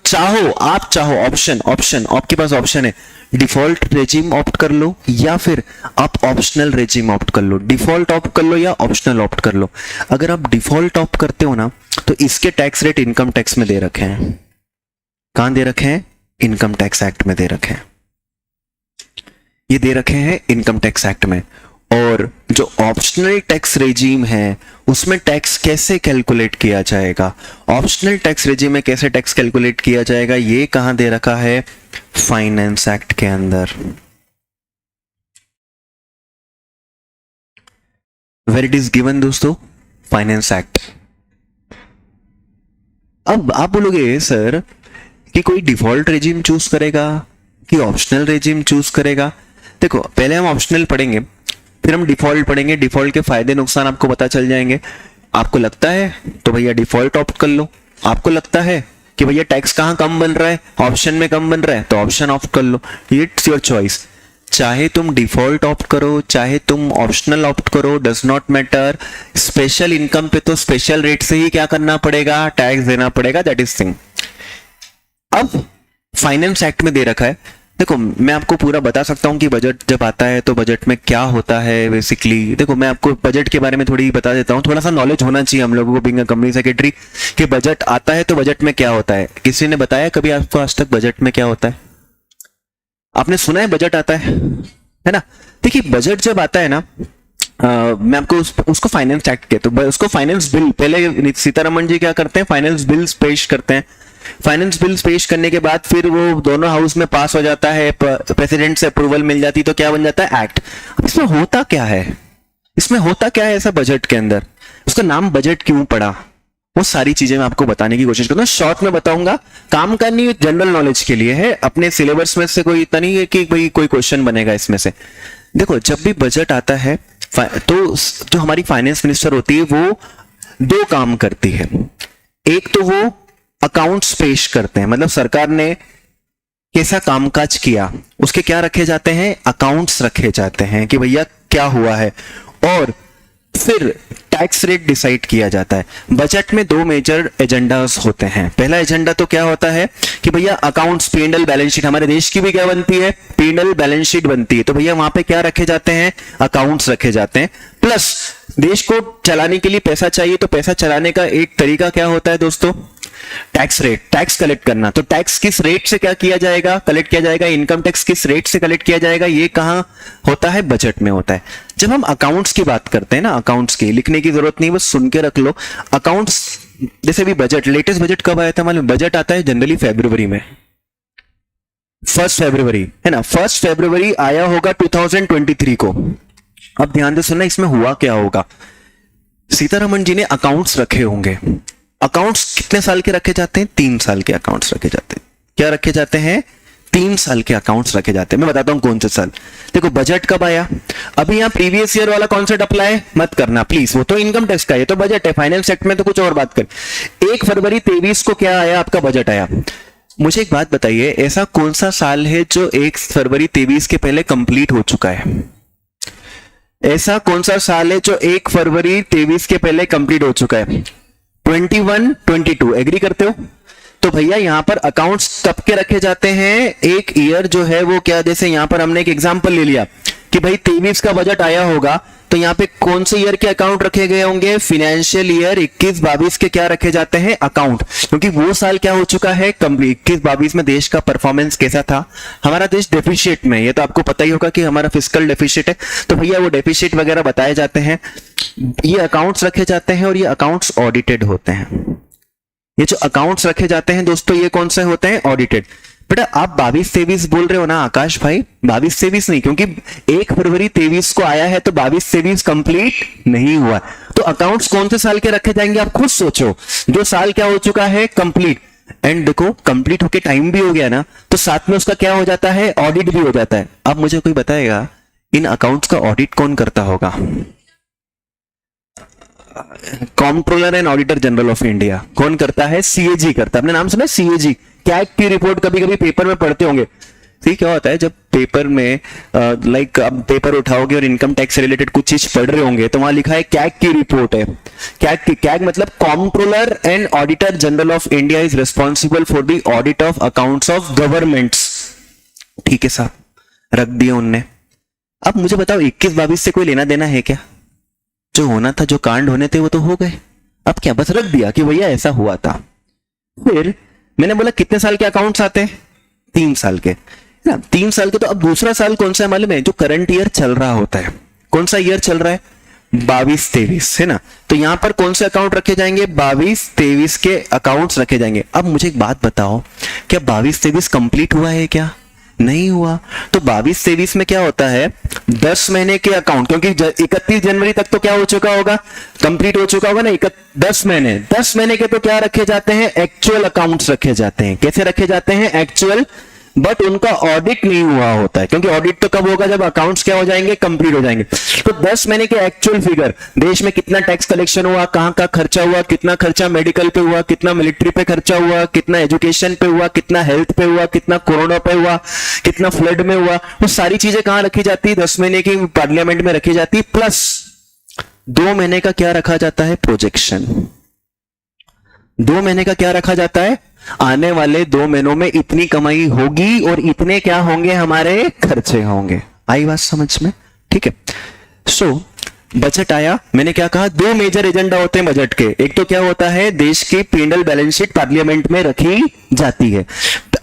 आप चाहो ऑप्शन आपके पास ऑप्शन है, डिफॉल्ट रेजिम ऑप्ट कर लो या फिर आप ऑप्शनल रेजिम ऑप्ट कर लो। डिफॉल्ट ऑप्ट कर लो या ऑप्शनल ऑप्ट कर लो। अगर आप डिफॉल्ट ऑप्ट करते हो ना तो इसके टैक्स रेट इनकम टैक्स में दे रखे हैं। कहां दे रखे हैं, इनकम टैक्स एक्ट में दे रखे हैं। ये दे रखे हैं इनकम टैक्स एक्ट में। और जो ऑप्शनल टैक्स रेजिम है उसमें टैक्स कैसे कैलकुलेट किया जाएगा, ऑप्शनल टैक्स रेजिम में कैसे टैक्स कैलकुलेट किया जाएगा, ये कहां दे रखा है, फाइनेंस एक्ट के अंदर। वेयर इट इज गिवन दोस्तों, फाइनेंस एक्ट। अब आप बोलोगे सर कि कोई डिफॉल्ट रेजिम चूज करेगा कि ऑप्शनल रेजिम चूज करेगा। देखो पहले हम ऑप्शनल पढ़ेंगे फिर हम डिफॉल्ट पढ़ेंगे। डिफॉल्ट के फायदे नुकसान आपको पता चल जाएंगे। आपको लगता है तो भैया डिफॉल्ट ऑप्ट कर लो, आपको लगता है कि भैया टैक्स कहां कम बन रहा है, ऑप्शन में कम बन रहा है तो ऑप्शन ऑप्ट कर लो। इट्स योर चॉइस, चाहे तुम डिफॉल्ट ऑप्ट करो चाहे तुम ऑप्शनल ऑप्ट करो, does not matter. Special income पे तो स्पेशल रेट से ही क्या करना पड़ेगा, टैक्स देना पड़ेगा, दैट इज थिंग। अब फाइनेंस एक्ट में दे रखा है, देखो मैं आपको पूरा बता सकता हूं कि बजट जब आता है तो बजट में क्या होता है बेसिकली। देखो मैं आपको बजट के बारे में थोड़ी बता देता हूं, थोड़ा सा नॉलेज होना चाहिए हम लोगों को बीइंग अ कंपनी सेक्रेटरी कि बजट आता है तो बजट में क्या होता है। किसी ने बताया कभी आपको आज तक बजट में क्या होता है, आपने सुना है बजट आता है ना। देखिए बजट जब आता है ना मैं आपको उसको फाइनेंस एक्ट के, तो उसको फाइनेंस बिल, पहले सीतारमण जी क्या करते हैं, फाइनेंस बिल्स पेश करते हैं फाइनेंस बिल्स पेश करने के बाद फिर वो दोनों हाउस में पास हो जाता है, प्रेसिडेंट से अप्रूवल मिल जाती, तो क्या बन जाता है? एक्ट। इसमें होता क्या है, इसमें होता क्या है ऐसा बजट के अंदर, उसका नाम बजट क्यों पड़ा, वो सारी चीजें मैं आपको बताने की कोशिश करूंगा। शॉर्ट में बताऊंगा, काम का नहीं, जनरल नॉलेज के लिए है, अपने सिलेबस में से कोई इतना नहीं है कि भाई कोई क्वेश्चन बनेगा इसमें से। देखो, जब भी बजट आता है तो जो हमारी फाइनेंस मिनिस्टर होती है वो दो काम करती है। एक तो वो अकाउंट्स पेश करते हैं, मतलब सरकार ने कैसा कामकाज किया उसके क्या रखे जाते हैं? अकाउंट्स रखे जाते हैं कि भैया क्या हुआ है, और फिर टैक्स रेट डिसाइड किया जाता है। बजट में दो मेजर एजेंडास होते हैं। पहला एजेंडा तो क्या होता है कि भैया अकाउंट्स, P&L बैलेंस शीट, हमारे देश की भी क्या बनती है? P&L बैलेंस शीट बनती है। तो भैया वहां पे क्या रखे जाते हैं? अकाउंट्स रखे जाते हैं। प्लस देश को चलाने के लिए पैसा चाहिए, तो पैसा चलाने का एक तरीका क्या होता है दोस्तों? टैक्स रेट, टैक्स कलेक्ट करना। तो टैक्स किस रेट से क्या किया जाएगा? कलेक्ट किया जाएगा। इनकम टैक्स किस रेट से कलेक्ट किया जाएगा? ये कहां होता है? बजट में होता है। जब हम अकाउंट्स की बात करते हैं ना, अकाउंट्स की लिखने की जरूरत नहीं, बस सुन के रख लो। अकाउंट्स जैसे भी बजट, लेटेस्ट बजट कब आया था मालूम? बजट आता है जनरली फरवरी में, 1 फरवरी, है ना? 1 फरवरी आया होगा 2023 को। अब ध्यान से सुनना, इसमें हुआ क्या होगा। सीतारमण जी ने अकाउंट्स रखे होंगे। अकाउंट्स कितने साल के रखे जाते हैं? 3 साल के अकाउंट्स रखे जाते हैं। क्या रखे जाते हैं? 3 साल के अकाउंट्स रखे जाते हैं। मैं बताता हूं कौन से साल। देखो, बजट कब आया? अभी यहां प्रीवियस ईयर वाला कॉन्सेप्ट अप्लाई मत करना प्लीज, वो तो इनकम टैक्स का है, तो बजट है। फाइनेंस एक्ट में तो कुछ और बात कर। 1 फरवरी 23 को क्या आया? आपका बजट आया। मुझे एक बात बताइए, ऐसा कौन सा साल है जो 1 फरवरी 23 के पहले कंप्लीट हो चुका है? ऐसा कौन सा साल है जो 1 फरवरी 23 के पहले कंप्लीट हो चुका है? 21, 22। एग्री करते हो? तो भैया यहां पर अकाउंट्स तब के रखे जाते हैं, एक ईयर जो है वो क्या, जैसे यहां पर हमने एक एग्जांपल ले लिया कि भाई 23 का बजट आया होगा, तो यहां पे कौन से ईयर के अकाउंट रखे गए होंगे? फाइनेंशियल ईयर 21-22 के क्या रखे जाते हैं? अकाउंट। क्योंकि वो साल क्या हो चुका है? कंप्लीट। 21-22 में देश का परफॉर्मेंस कैसा था? हमारा देश डेफिशिएट में, ये तो आपको पता ही होगा कि हमारा फिस्कल डेफिशिएट है, तो भैया वो डेफिशिएट वगैरह बताए जाते हैं, ये अकाउंट्स रखे जाते हैं, और ये अकाउंट्स ऑडिटेड होते हैं। ये जो अकाउंट्स रखे जाते हैं दोस्तों, ये कौन से होते हैं? ऑडिटेड। बेटा आप 22-23 बोल रहे हो ना आकाश भाई? 22-23 नहीं, क्योंकि 1 फरवरी 23 को आया है, तो 22-23 कंप्लीट नहीं हुआ। तो अकाउंट्स कौन से साल के रखे जाएंगे? आप खुद सोचो, जो साल क्या हो चुका है? कंप्लीट। एंड देखो, कंप्लीट होके टाइम भी हो गया ना, तो साथ में उसका क्या हो जाता है? ऑडिट भी हो जाता है। अब मुझे कोई बताएगा इन अकाउंट्स का ऑडिट कौन करता होगा? Comptroller and auditor general of India. कौन करता है? सीएजी करता है। आपने नाम सुना है? सीएजी। कैग की रिपोर्ट कभी कभी पेपर में पढ़ते होंगे। ठीक, क्या होता है जब पेपर में लाइक अब पेपर उठाओगे और इनकम टैक्स से रिलेटेड कुछ चीज पढ़ रहे होंगे, तो वहां लिखा है कैग की रिपोर्ट है। कैग मतलब comptroller and auditor general of India is responsible for the audit of accounts of governments. ठीक है साहब, रख दिया उनने। अब मुझे बताओ 21-22 से कोई लेना देना है क्या? जो होना था, जो कांड होने थे वो तो हो गए। अब क्या बस रख दिया कि भैया ऐसा हुआ था। फिर मैंने बोला कितने साल के अकाउंट्स आते हैं? 3 साल के ना, 3 साल के। तो अब दूसरा साल कौन सा है मालूम है? जो करंट ईयर चल रहा होता है। कौन सा ईयर चल रहा है? 22-23, है ना? तो यहां पर कौन से अकाउंट रखे जाएंगे? 22-23 के अकाउंट्स रखे जाएंगे। अब मुझे एक बात बताओ, क्या 22-23 कंप्लीट हुआ है क्या? नहीं हुआ। तो 22-23 में क्या होता है? 10 महीने के अकाउंट, क्योंकि 31 जनवरी तक तो क्या हो चुका होगा? कंप्लीट हो चुका होगा ना। 10 महीने के तो क्या रखे जाते हैं? एक्चुअल अकाउंट्स रखे जाते हैं। कैसे रखे जाते हैं? एक्चुअल। बट उनका ऑडिट नहीं हुआ होता है, क्योंकि ऑडिट तो कब होगा? जब अकाउंट्स क्या हो जाएंगे? कंप्लीट हो जाएंगे। तो 10 महीने के एक्चुअल फिगर, देश में कितना टैक्स कलेक्शन हुआ, कहां का खर्चा हुआ, कितना खर्चा मेडिकल पे हुआ, कितना मिलिट्री पे खर्चा हुआ, कितना एजुकेशन पे हुआ, कितना हेल्थ पे हुआ, कितना कोरोना पे हुआ, कितना फ्लड में हुआ, वो सारी चीजें कहां रखी जाती है? 10 महीने की पार्लियामेंट में रखी जाती। प्लस 2 महीने का क्या रखा जाता है? प्रोजेक्शन। 2 महीने का क्या रखा जाता है? आने वाले 2 महीनों में इतनी कमाई होगी और इतने क्या होंगे? हमारे खर्चे होंगे। आई बात समझ में? ठीक है। सो बजट आया, मैंने क्या कहा? 2 मेजर एजेंडा होते हैं बजट के। एक तो क्या होता है? देश की P&L बैलेंस शीट पार्लियामेंट में रखी जाती है।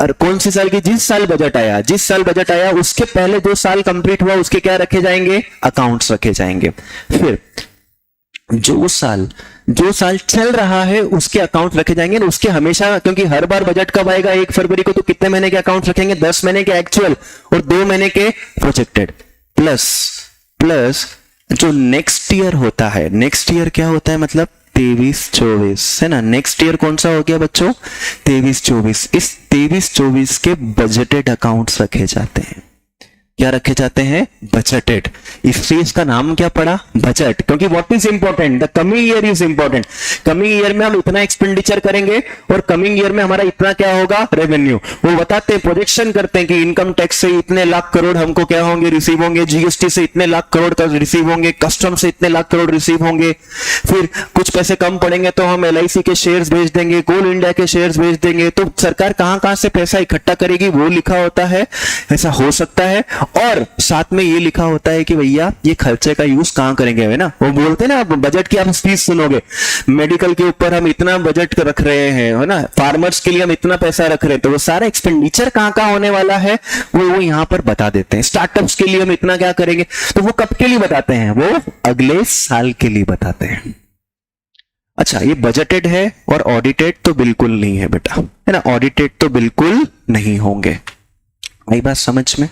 और कौन सी साल की? जिस साल बजट आया उसके पहले जो साल कंप्लीट हुआ उसके क्या रखे जाएंगे? अकाउंट्स रखे जाएंगे। फिर जो साल चल रहा है उसके अकाउंट रखे जाएंगे ना, उसके हमेशा, क्योंकि हर बार बजट कब आएगा 1 फरवरी को, तो कितने महीने के अकाउंट रखेंगे, 10 महीने के एक्चुअल और 2 महीने के प्रोजेक्टेड, प्लस जो नेक्स्ट ईयर होता है, नेक्स्ट ईयर क्या होता है मतलब 23-24 है ना, नेक्स्ट ईयर कौन सा हो गया बच्चों 23-24, इस 23-24 के बजटेड अकाउंट्स रखे जाते हैं, क्या रखे जाते हैं बजटेड, इसलिए इसका नाम क्या पड़ा बजट, क्योंकि what is important, the coming year is important, coming year में हम इतना एक्सपेंडिचर करेंगे और कमिंग ईयर में हमारा इतना क्या होगा रेवेन्यू, वो बताते हैं प्रोजेक्शन करते हैं कि इनकम टैक्स से इतने लाख करोड़ हमको क्या होंगे रिसीव होंगे, जीएसटी से इतने लाख करोड़ का रिसीव होंगे, कस्टम से इतने लाख करोड़ रिसीव होंगे, फिर कुछ पैसे कम पड़ेंगे तो हम LIC के शेयर्स भेज देंगे, कोल इंडिया के शेयर्स भेज देंगे, तो सरकार कहां कहां से पैसा इकट्ठा करेगी वो लिखा होता है, ऐसा हो सकता है, और साथ में ये लिखा होता है कि भैया ये खर्चे का यूज कहां करेंगे, है ना, वो बोलते हैं ना आप बजट की आप स्पीच सुनोगे, मेडिकल के ऊपर हम इतना बजट रख रहे हैं, है ना, फार्मर्स के लिए हम इतना पैसा रख रहे हैं, तो वो सारा एक्सपेंडिचर कहां कहां होने वाला है वो यहां पर बता देते हैं, स्टार्टअप्स के लिए हम इतना क्या करेंगे, तो वो कब के लिए बताते हैं, वो अगले साल के लिए बताते हैं। अच्छा, ये बजटेड है और ऑडिटेड तो बिल्कुल नहीं है बेटा, है ना, ऑडिटेड तो बिल्कुल नहीं होंगे, आई बात समझ में,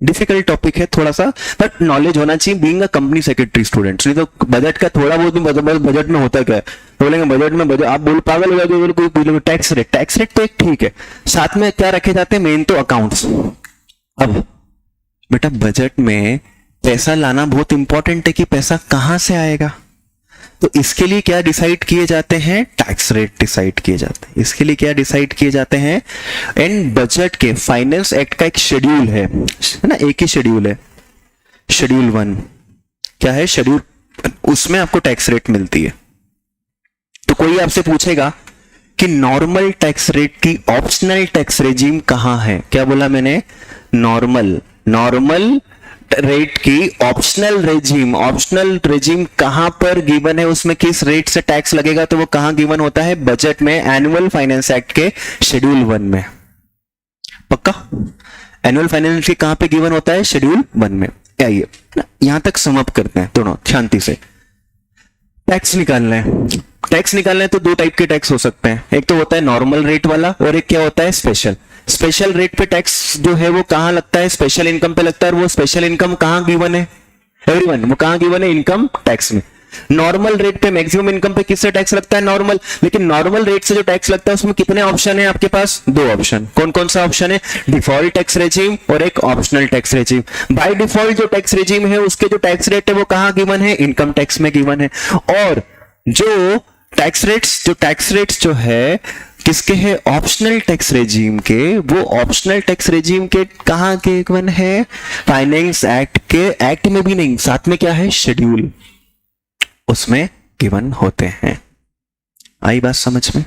डिफिकल्ट टॉपिक है थोड़ा सा, बट नॉलेज होना चाहिए being a company secretary students, नहीं तो बजट का थोड़ा बहुत बजट में होता क्या है, बोलेंगे बजट में बजट, आप बोल पागल हो जाओगे, कोई बोलेंगे टैक्स रेट तो एक ठीक है, साथ में क्या रखे जाते हैं मेन तो अकाउंट्स। अब बेटा बजट में पैसा लाना बहुत इंपॉर्टेंट है कि पैसा कहां से आएगा, तो इसके लिए क्या डिसाइड किए जाते हैं, टैक्स रेट डिसाइड किए जाते हैं, इसके लिए क्या डिसाइड किए जाते हैं, एंड बजट के फाइनेंस एक्ट का एक शेड्यूल है ना, एक ही शेड्यूल है, शेड्यूल 1 क्या है, शेड्यूल, उसमें आपको टैक्स रेट मिलती है। तो कोई आपसे पूछेगा कि नॉर्मल टैक्स रेट की ऑप्शनल टैक्स रेजिम कहां है, क्या बोला मैंने, नॉर्मल रेट की ऑप्शनल रेजिम कहां पर गिवन है, उसमें किस रेट से टैक्स लगेगा, तो वो कहां गिवन होता है बजट में, एनुअल फाइनेंस एक्ट के शेड्यूल 1 में, पक्का, एनुअल फाइनेंस की कहां पे गिवन होता है, शेड्यूल 1 में। आइए यहां तक सम अप करते हैं दोनों शांति से। टैक्स निकालना है तो 2 टाइप के टैक्स हो सकते हैं, एक तो होता है नॉर्मल रेट वाला और एक क्या होता है स्पेशल रेट पे टैक्स जो है वो कहां लगता है, स्पेशल इनकम पे लगता है, और वो स्पेशल इनकम कहां गिवन है एवरीवन, वो कहां गिवन है, इनकम टैक्स में। नॉर्मल रेट पे मैक्सिमम इनकम पे किससे टैक्स लगता है, नॉर्मल, लेकिन नॉर्मल रेट से जो टैक्स लगता है उसमें कितने ऑप्शन है आपके पास, 2 ऑप्शन, कौन कौन सा ऑप्शन है, डिफॉल्ट टैक्स रेजिम और एक optional tax regime. By default जो टैक्स रेजिम है उसके जो टैक्स रेट है वो कहां गिवन है, इनकम टैक्स में गिवन है, और जो टैक्स रेट्स जो है किसके है, ऑप्शनल टैक्स रेजिम के, वो ऑप्शनल टैक्स रेजिम के कहां के गिवन है, फाइनेंस एक्ट के, एक्ट में भी नहीं, साथ में क्या है शेड्यूल, उसमें गिवन होते हैं। आई बात समझ में,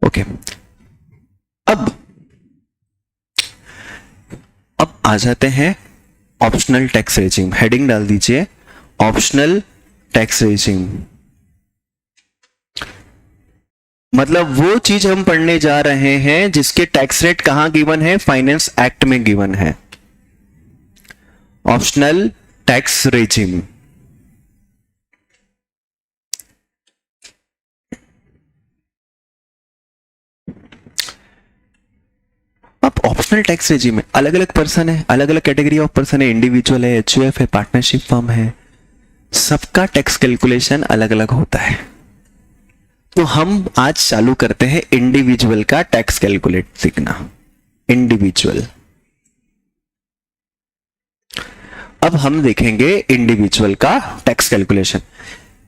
ओके। अब आ जाते हैं ऑप्शनल टैक्स रेजिम, हेडिंग डाल दीजिए ऑप्शनल टैक्स रेजिम, मतलब वो चीज हम पढ़ने जा रहे हैं जिसके टैक्स रेट कहां गिवन है, फाइनेंस एक्ट में गिवन है, ऑप्शनल टैक्स रेजिम। अब ऑप्शनल टैक्स रेजिम में अलग अलग पर्सन है, अलग अलग कैटेगरी ऑफ पर्सन है, इंडिविजुअल है, HUF है, पार्टनरशिप फर्म है, सबका टैक्स कैलकुलेशन अलग अलग होता है। तो हम आज चालू करते हैं इंडिविजुअल का टैक्स कैलकुलेट सीखना, इंडिविजुअल। अब हम देखेंगे इंडिविजुअल का टैक्स कैलकुलेशन।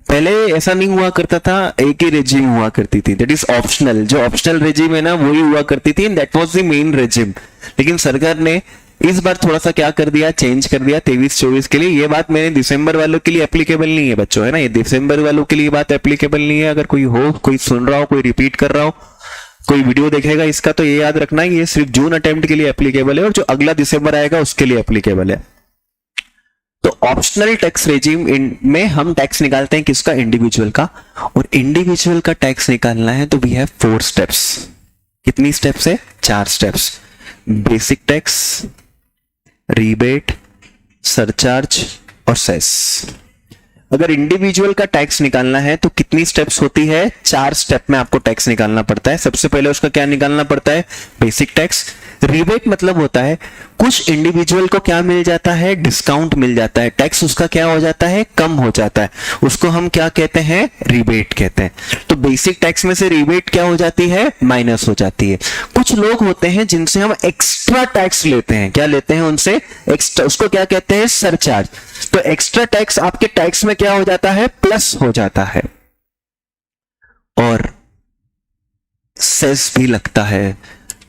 पहले ऐसा नहीं हुआ करता था, एक ही रेजिम हुआ करती थी, दैट इज ऑप्शनल, जो ऑप्शनल रेजिम है ना वही हुआ करती थी, that was the main regime. लेकिन सरकार ने इस बार थोड़ा सा क्या कर दिया, चेंज कर दिया 23-24 के लिए। ये बात मैंने दिसंबर वालों के लिए एप्लीकेबल नहीं है बच्चों, है ना, ये दिसंबर वालों के लिए बात एप्लीकेबल नहीं है। अगर कोई हो, कोई सुन रहा हो, कोई रिपीट कर रहा हो, कोई वीडियो देखेगा इसका, तो ये याद रखना ये सिर्फ जून अटेम्प्ट के लिए एप्लीकेबल है और जो अगला दिसंबर आएगा उसके लिए एप्लीकेबल है। तो ऑप्शनल टैक्स रेजिम में हम टैक्स निकालते हैं किसका, इंडिविजुअल का। और इंडिविजुअल का टैक्स निकालना है तो वी हैव 4 स्टेप्स। कितनी स्टेप्स है, 4 steps. Basic tax, rebate, surcharge और सेस। अगर इंडिविजुअल का टैक्स निकालना है तो कितनी स्टेप्स होती है? 4 स्टेप में आपको टैक्स निकालना पड़ता है। सबसे पहले उसका क्या निकालना पड़ता है? Basic tax. रिबेट मतलब होता है कुछ इंडिविजुअल को क्या मिल जाता है? डिस्काउंट मिल जाता है, टैक्स उसका क्या हो जाता है? कम हो जाता है, उसको हम क्या कहते हैं? रिबेट कहते हैं। तो बेसिक टैक्स में से रिबेट क्या हो जाती है? माइनस हो जाती है। कुछ लोग होते हैं जिनसे हम एक्स्ट्रा टैक्स लेते हैं, क्या लेते हैं उनसे? एक्स्ट्रा, उसको क्या कहते हैं? सरचार्ज। तो एक्स्ट्रा टैक्स आपके टैक्स में क्या हो जाता है? प्लस हो जाता है। और सेस भी लगता है।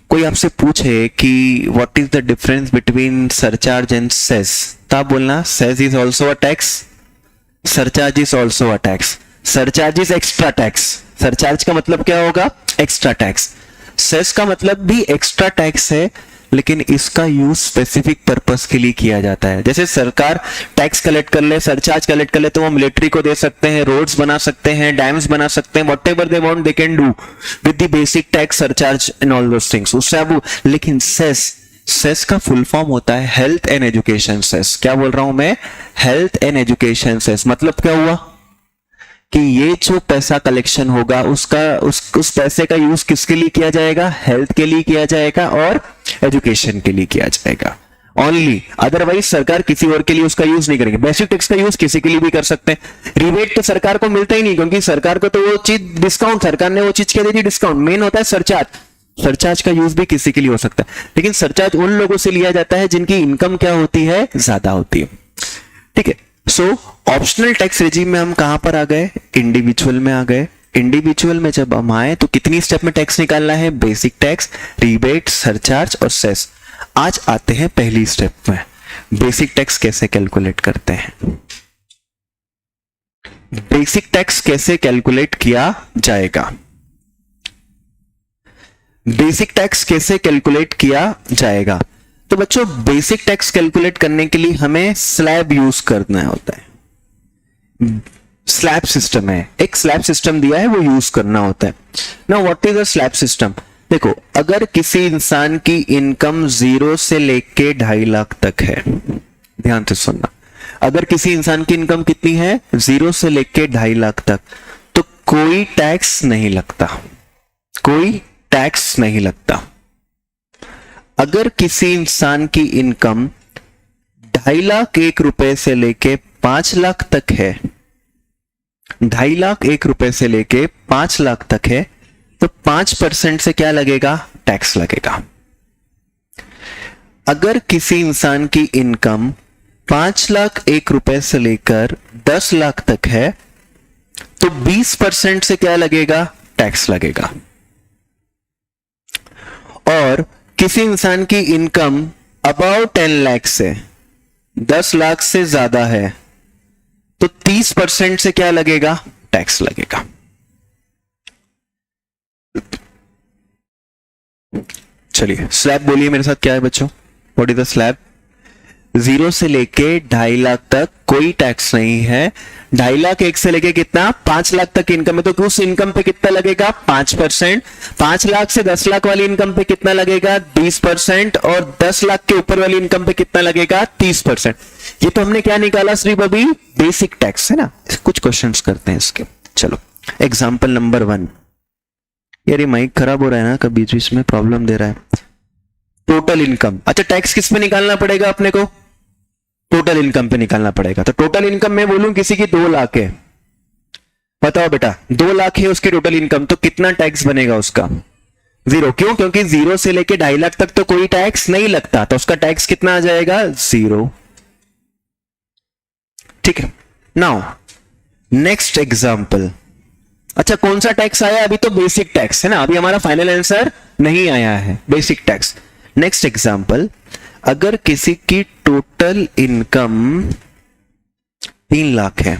कोई आपसे पूछे कि what is the difference between surcharge and cess, तो आप बोलना cess is also a tax, surcharge is also a tax. Surcharge is extra tax. Surcharge का मतलब क्या होगा? Extra tax. सेस का मतलब भी एक्स्ट्रा टैक्स है, लेकिन इसका यूज स्पेसिफिक पर्पस के लिए किया जाता है। जैसे सरकार टैक्स कलेक्ट कर ले, सरचार्ज कलेक्ट कर ले, तो वो मिलिट्री को दे सकते हैं, रोड्स बना सकते हैं, डैम्स बना सकते हैं, whatever they want they can do with the basic tax, surcharge and all those things. उससे अब लेकिन सेस का फुल फॉर्म होता है हेल्थ एंड एजुकेशन सेस। क्या बोल रहा हूं मैं? Health and education cess. मतलब क्या हुआ कि ये जो पैसा कलेक्शन होगा उसका उस पैसे का यूज किसके लिए किया जाएगा? हेल्थ के लिए किया जाएगा और एजुकेशन के लिए किया जाएगा ओनली। अदरवाइज सरकार किसी और के लिए उसका यूज नहीं करेगी। बेसिक टैक्स का यूज किसी के लिए भी कर सकते हैं। रिबेट तो सरकार को मिलता ही नहीं, क्योंकि सरकार को तो वो चीज डिस्काउंट, सरकार ने वो चीज क्या दी थी? डिस्काउंट। मेन होता है सरचार्ज। सरचार्ज का यूज भी किसी के लिए हो सकता है, लेकिन सरचार्ज उन लोगों से लिया जाता है जिनकी इनकम क्या होती है? ज्यादा होती है। ठीक है। सो ऑप्शनल टैक्स रेजिम में हम कहां पर आ गए? इंडिविजुअल में आ गए। इंडिविजुअल में जब हम आए तो कितनी स्टेप में टैक्स निकालना है? बेसिक टैक्स, रिबेट, सरचार्ज और सेस। आज आते हैं पहली स्टेप में, बेसिक टैक्स कैसे कैलकुलेट करते हैं। बेसिक टैक्स कैसे कैलकुलेट किया जाएगा? बेसिक टैक्स कैसे कैलकुलेट किया जाएगा? तो बच्चों बेसिक टैक्स कैलकुलेट करने के लिए हमें स्लैब यूज करना होता है। स्लैब सिस्टम है, एक स्लैब सिस्टम दिया है, वो यूज करना होता है। Now what is a slab system? देखो, अगर किसी इंसान की इनकम 0 से लेके 2.5 लाख तक है, ध्यान से सुनना, अगर किसी इंसान की इनकम कितनी है? 0 से लेके 2.5 लाख तक, तो कोई टैक्स नहीं लगता, कोई टैक्स नहीं लगता। अगर किसी इंसान की इनकम 2.5 लाख 1 रुपए से लेके 5 लाख तक है, 2.5 लाख 1 रुपए से लेके 5 लाख तक है, तो 5% से क्या लगेगा? टैक्स लगेगा। अगर किसी इंसान की इनकम 5 लाख 1 रुपए से लेकर 10 लाख तक है, तो 20% से क्या लगेगा? टैक्स लगेगा। और किसी इंसान की इनकम अबाउट 10 लाख से 10 लाख से ज्यादा है, तो 30% से क्या लगेगा? टैक्स लगेगा। चलिए स्लैब बोलिए मेरे साथ, क्या है बच्चों? What is the slab? 0 से लेके 2.5 लाख तक कोई टैक्स नहीं है। 2.5 लाख 1 से लेके कितना? 5 लाख तक इनकम है, तो उस इनकम पे कितना लगेगा? 5%। 5 लाख से 10 लाख वाली इनकम पे कितना लगेगा? 20%। और 10 लाख के ऊपर वाली इनकम पे कितना लगेगा? 30%। ये तो हमने क्या निकाला सिर्फ अभी? बेसिक टैक्स है ना। कुछ क्वेश्चंस करते हैं इसके। चलो एग्जाम्पल नंबर 1। यार ये माइक खराब हो रहा है ना, कभी बीच बीच में प्रॉब्लम दे रहा है। Total income. अच्छा, टैक्स किस पे निकालना पड़ेगा अपने को? टोटल इनकम पे निकालना पड़ेगा। तो टोटल इनकम मैं बोलूं किसी की 2 लाख है, बताओ बेटा 2 लाख है उसकी टोटल इनकम, तो कितना टैक्स बनेगा उसका? 0। क्यों? क्योंकि 0 से लेके 2.5 लाख तक तो कोई टैक्स नहीं लगता, तो उसका टैक्स कितना आ जाएगा? 0। ठीक है। Now next example. अच्छा, कौन सा टैक्स आया? अभी तो बेसिक टैक्स है ना, अभी हमारा फाइनल आंसर नहीं आया है, बेसिक टैक्स। नेक्स्ट एग्जांपल, अगर किसी की टोटल इनकम 3 लाख है,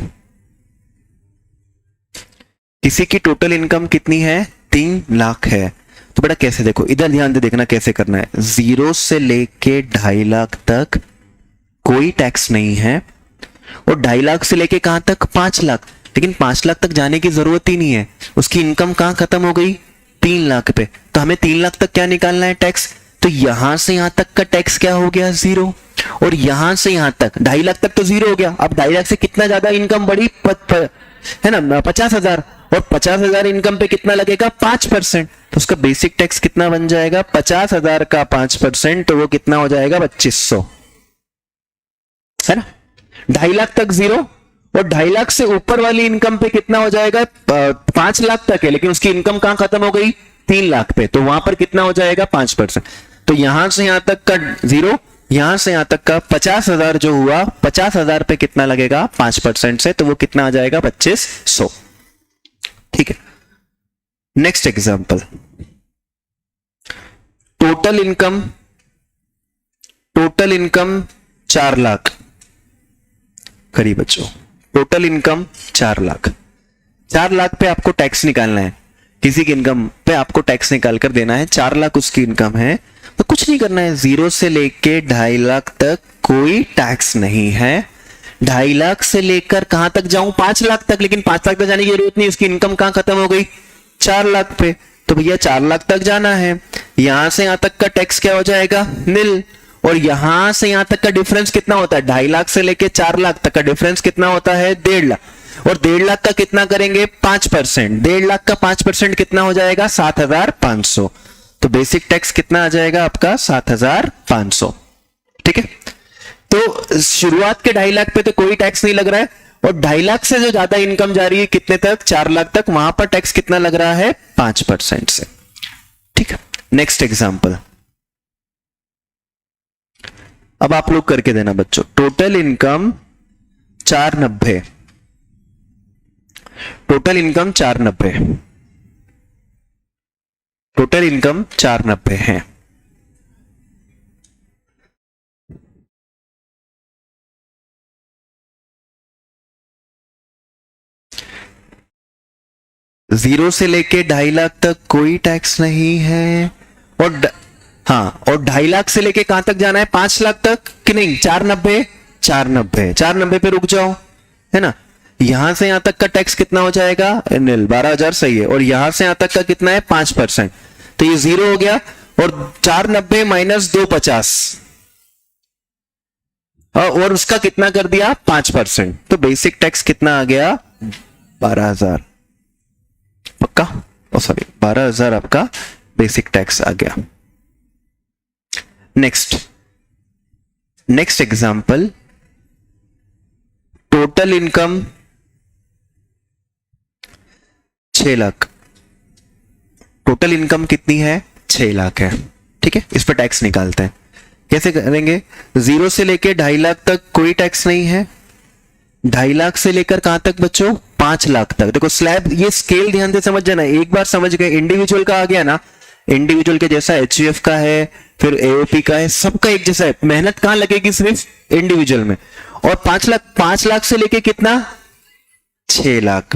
किसी की टोटल इनकम कितनी है? 3 लाख है, तो बेटा कैसे? देखो इधर ध्यान दे देखना कैसे करना है। 0 से लेके 2.5 लाख तक कोई टैक्स नहीं है, और 2.5 लाख से लेके कहां तक? 5 लाख। लेकिन 5 लाख तक जाने की जरूरत ही नहीं है, उसकी इनकम कहां खत्म हो गई? 3 लाख पे। तो हमें 3 लाख तक क्या निकालना है? टैक्स। तो यहां से यहां तक का टैक्स क्या हो गया, 0। और यहां से यहां तक 2.5 लाख तक तो 0 हो गया। अब 2.5 लाख से कितना ज्यादा इनकम बढ़ी, है ना, 50,000। और 50,000 इनकम पे कितना लगेगा, 5%। तो उसका बेसिक टैक्स कितना बन जाएगा, 50,000 का 5%, तो वो कितना हो जाएगा, 2500, है ना। 2.5 लाख तक 0, और 2.5 लाख से ऊपर वाली इनकम पे कितना हो जाएगा, 5 लाख तक है, लेकिन उसकी इनकम कहां खत्म हो गई, 3 लाख पे, तो वहां पर कितना हो जाएगा, 5%। तो यहां से यहां तक का 0, यहां से यहां तक का 50,000 जो हुआ, 50,000 पे कितना लगेगा, 5% से, तो वो कितना आ जाएगा, 2500। ठीक है। Next example, total income 4 lakh. करीब बच्चों, टोटल इनकम 4 लाख। 4 लाख पे आपको टैक्स निकालना है, किसी की इनकम पे आपको टैक्स निकाल कर देना है। 4 लाख उसकी इनकम है, तो कुछ नहीं करना है, 0 से लेके 2.5 लाख तक कोई टैक्स नहीं है। 2.5 लाख से लेकर कहां तक जाऊं, 5 लाख तक, लेकिन 5 लाख तक जाने की जरूरत नहीं, उसकी इनकम कहां खत्म हो गई, 4 लाख पे। तो भैया 4 लाख तक जाना है, यहां से यहां तक का टैक्स क्या हो जाएगा, निल। और यहां से यहां तक का डिफरेंस कितना होता है, 2.5 लाख से लेके 4 लाख तक का डिफरेंस कितना होता है, 1.5 लाख। और 1.5 लाख का कितना करेंगे, 5%। 1.5 लाख का 5% कितना हो जाएगा, 7,500। तो बेसिक टैक्स कितना आ जाएगा आपका, 7,500। ठीक है। तो शुरुआत के 2.5 लाख पे तो कोई टैक्स नहीं लग रहा है, और 2.5 लाख से जो ज्यादा इनकम जा रही है कितने तक, 4 लाख तक, वहां पर टैक्स कितना लग रहा है, 5% से। ठीक है। नेक्स्ट एग्जांपल, अब आप लोग करके देना बच्चों। Total income 490, total income 490, total income 490 है। जीरो से लेके 2.5 लाख तक कोई टैक्स नहीं है, और हाँ, और 2.5 लाख से लेके कहां तक जाना है, 5 लाख तक कि नहीं, 490, 490, 490 पे रुक जाओ, है ना। यहां से यहां तक का टैक्स कितना हो जाएगा, निल, 12,000 सही है। और यहां से यहां तक का कितना है, 5%, तो ये 0 हो गया। और 490 माइनस 250, और उसका कितना कर दिया, 5%, तो बेसिक टैक्स कितना आ गया, 12,000 पक्का, सॉरी 12,000 आपका बेसिक टैक्स आ गया। Next example, total income 6 lakh, total income कितनी है, 6 लाख है। ठीक है। इस पर टैक्स निकालते हैं, कैसे करेंगे, 0 से लेके 2.5 लाख तक कोई टैक्स नहीं है, 2.5 लाख से लेकर कहां तक बच्चों, 5 लाख तक। देखो स्लैब, ये स्केल ध्यान से समझ जाना, एक बार समझ गए, इंडिविजुअल का आ गया ना, इंडिविजुअल के जैसा एचयूएफ का है, फिर एओपी का है, सबका एक जैसा है। मेहनत कहां लगेगी, सिर्फ इंडिविजुअल में। और 5 लाख से लेके कितना, 6 लाख,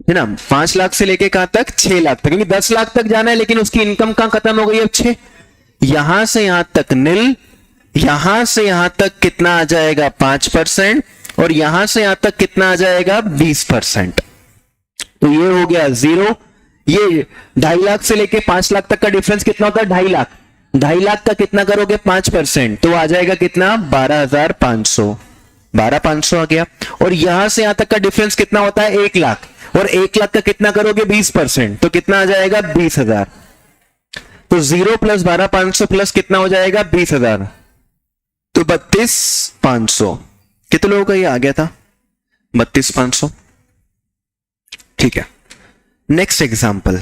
है ना। 5 लाख से लेके कहां तक, 6 लाख तक, क्योंकि 10 लाख तक जाना है, लेकिन उसकी इनकम कहां खत्म हो गई, अब 6। यहां से यहां तक निल, यहां से यहां तक कितना आ जाएगा, 5%, और यहां से यहां तक कितना आ जाएगा, 20%। तो ये हो गया 0। ये 2.5 लाख से लेके 5 लाख तक का डिफरेंस कितना होता है, 2.5 लाख। 2.5 लाख का कितना करोगे, 5%, तो आ जाएगा कितना, 12,500, 12,500 आ गया। और यहां से यहां तक का डिफरेंस कितना होता है, 1 लाख, और 1 लाख का कितना करोगे, 20%, तो कितना आ जाएगा, 20,000। तो 0 प्लस 12,500 प्लस कितना हो जाएगा, 20,000, तो 32,500। कितने लोगों का ये आ गया था, 32,500। ठीक है। नेक्स्ट एग्जांपल,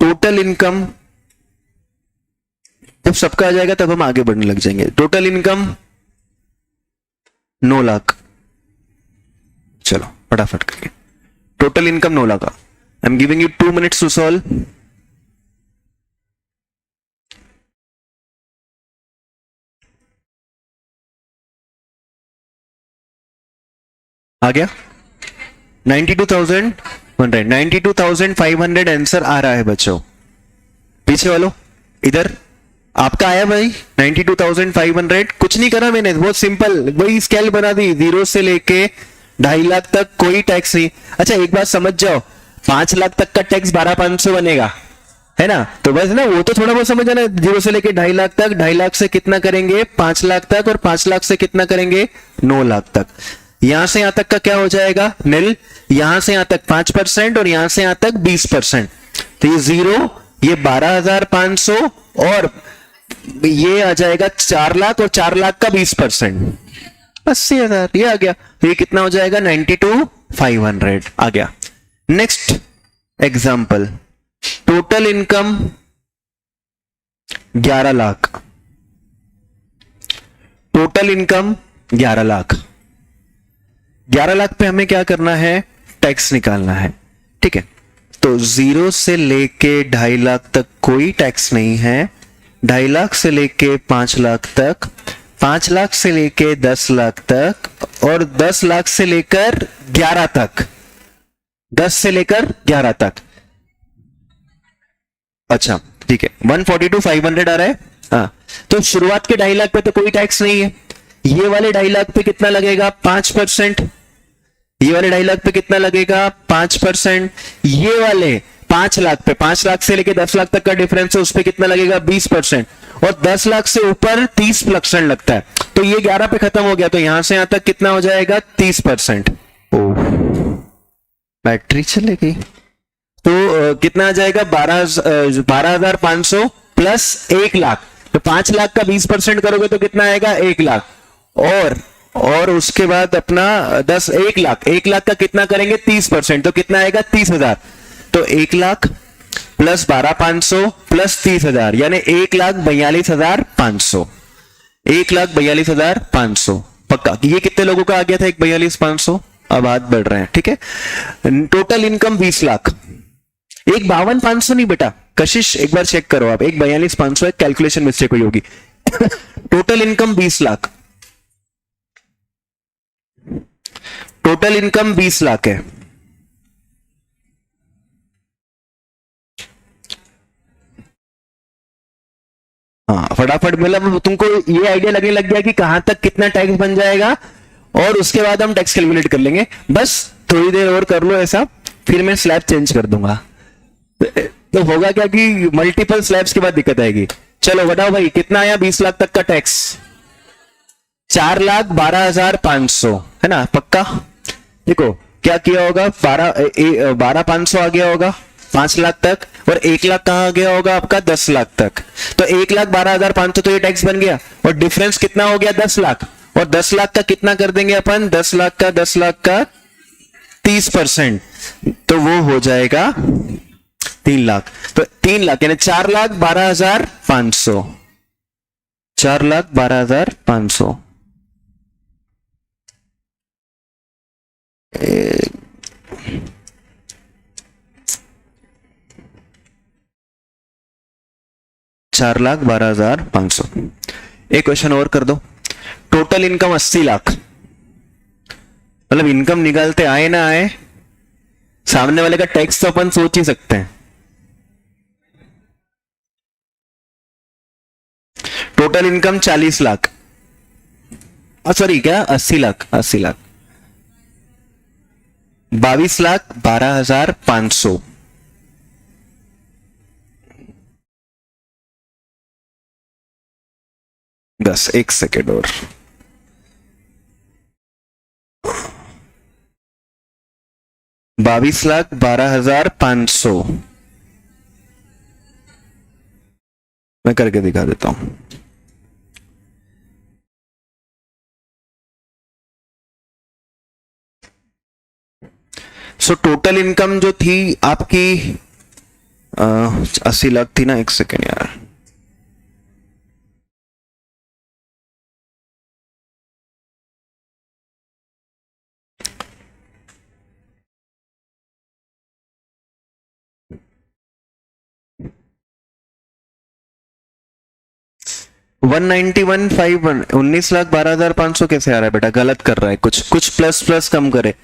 टोटल इनकम, जब सबका आ जाएगा तब हम आगे बढ़ने लग जाएंगे। टोटल इनकम 9 लाख, चलो फटाफट करके, total income 9 lakh. I am giving you 2 minutes to solve. आ गया 92,100, 92,500 आंसर आ रहा है बच्चों। पीछे वालों इधर, आपका आया भाई 92,500। कुछ नहीं करा मैंने, बहुत सिंपल, वही स्केल बना दी, 0 से लेके 2.5 लाख तक कोई टैक्स नहीं। अच्छा एक बात समझ जाओ, 5 लाख तक का टैक्स 12,500 बनेगा, है ना। तो बस ना वो तो थोड़ा बहुत समझ आना, 0 से लेके 2.5 लाख तक, 2.5 लाख से कितना करेंगे 5 लाख तक, और 5 लाख से कितना करेंगे 9 लाख तक। यहां से यहां तक का क्या हो जाएगा नील, यहां से यहां तक 5% और यहां से यहां तक 20%। तो ये 0, ये 12,500 और ये आ जाएगा 4 लाख, और 4 लाख का 20% 80,000, ये आ गया। तो ये कितना हो जाएगा 92,500 आ गया। Next example, total income 11 lakh, total income 11 lakh, 11 lakh पे हमें क्या करना है, टैक्स निकालना है। ठीक है, तो 0 से लेके 2.5 लाख तक कोई टैक्स नहीं है, 2.5 लाख से लेके 5 लाख तक, 5 लाख से लेके 10 लाख तक, और 10 लाख से लेकर 11 तक, 10 से लेकर 11 तक। अच्छा ठीक है, 142,500 आ रहा है। हाँ, तो शुरुआत के 2.5 लाख पे तो कोई टैक्स नहीं है। ये वाले 2.5 लाख पे कितना लगेगा 5%, ये वाले 2.5 लाख पे कितना लगेगा 5%, ये वाले 5 लाख पे, 5 लाख से लेके 10 लाख तक का डिफरेंस है, उस पे कितना लगेगा 20%, और 10 लाख से ऊपर 30% लगता है। तो ये 11 पे खत्म हो गया, तो यहां से यहां तक कितना हो जाएगा 30%। बैटरी चले गई। तो कितना आ जाएगा 12,500 प्लस 1 लाख, तो 5 लाख का 20% करोगे तो कितना आएगा 1 लाख, और उसके बाद अपना 1 लाख, 1 लाख का कितना करेंगे 30%, तो कितना आएगा 30,000। तो 1 लाख प्लस 12,500 प्लस 30,000 यानी 1,42,500, 1,42,500 पक्का। ये कितने लोगों का आ गया था 1,42,500, अब हाथ बढ़ रहे हैं। ठीक है, टोटल इनकम 20 लाख, 1,52,500 नहीं बेटा, कशिश एक बार चेक करो आप, 1,42,500 है, कैलकुलेशन मिस्टेक हुई होगी। Total income 20 lakh, total income 20 lakh है। हाँ फटाफट, मतलब तुमको ये आइडिया लगने लग गया कि कहां तक कितना टैक्स बन जाएगा, और उसके बाद हम टैक्स कैलकुलेट कर लेंगे। बस थोड़ी देर और कर लो ऐसा, फिर मैं स्लैब चेंज कर दूंगा। तो होगा क्या कि मल्टीपल स्लैब्स के बाद दिक्कत आएगी। चलो बताओ भाई कितना आया 20 लाख तक का टैक्स, 4,12,500 है ना, पक्का। देखो क्या किया होगा, 12,500 आ गया होगा 5 लाख तक, और 1 लाख कहां आ गया होगा आपका 10 लाख तक। तो 1,12,500 तो ये टैक्स बन गया, और डिफरेंस कितना हो गया 10 लाख, और 10 लाख का कितना कर देंगे अपन, 10 लाख का 30%, तो वो हो जाएगा 3 लाख। तो 3 लाख यानी 4,12,500, 4,12,500। 4,12,500। एक क्वेश्चन और कर दो, टोटल इनकम 80 लाख, मतलब इनकम निकालते आए ना आए, सामने वाले का टैक्स तो अपन सोच ही सकते हैं। टोटल इनकम 40 लाख, सॉरी क्या 80 लाख, 80 लाख, 22,12,500। बस एक सेकेंड और, $22,12,500 मैं करके दिखा देता हूं। सो टोटल इनकम जो थी आपकी 80 लाख थी ना, एक सेकेंड यार, वन 19,12,500 कैसे आ रहा है बेटा, गलत कर रहा है, कुछ प्लस प्लस कम करे।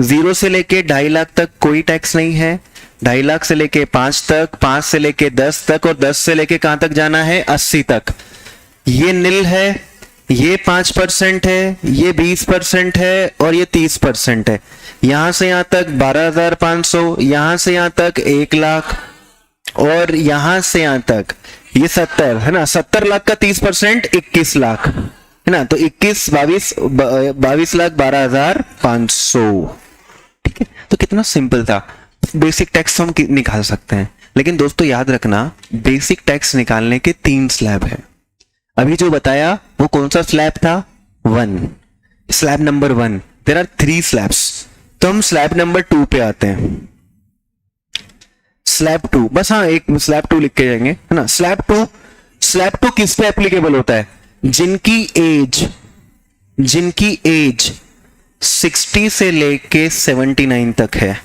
0 से लेके 2.5 लाख तक कोई टैक्स नहीं है, 2.5 लाख से लेके 5 तक, 5 से लेके 10 तक, और 10 से लेके कहां तक जाना है 80 तक। ये नील है, ये 5% है, ये 20% है, और ये 30% है। यहां से यहां तक 12,500, यहां से यहां तक 1 लाख, और यहां से यहां तक ये 70 है ना, 70 लाख का 30% 21 लाख है ना, तो 22 लाख 12,500। ठीक है, तो कितना सिंपल था। बेसिक टैक्स हम निकाल सकते हैं, लेकिन दोस्तों याद रखना बेसिक टैक्स निकालने के 3 स्लैब है। अभी जो बताया वो कौन सा स्लैब था? 1, slab number 1। There are 3 slabs, तो हम स्लैब नंबर 2 पे आते हैं। स्लैब 2, बस हाँ एक स्लैब 2 लिख के जाएंगे है ना। स्लैब 2 किस पे एप्लीकेबल होता है? जिनकी एज 60 से लेके 79 तक है।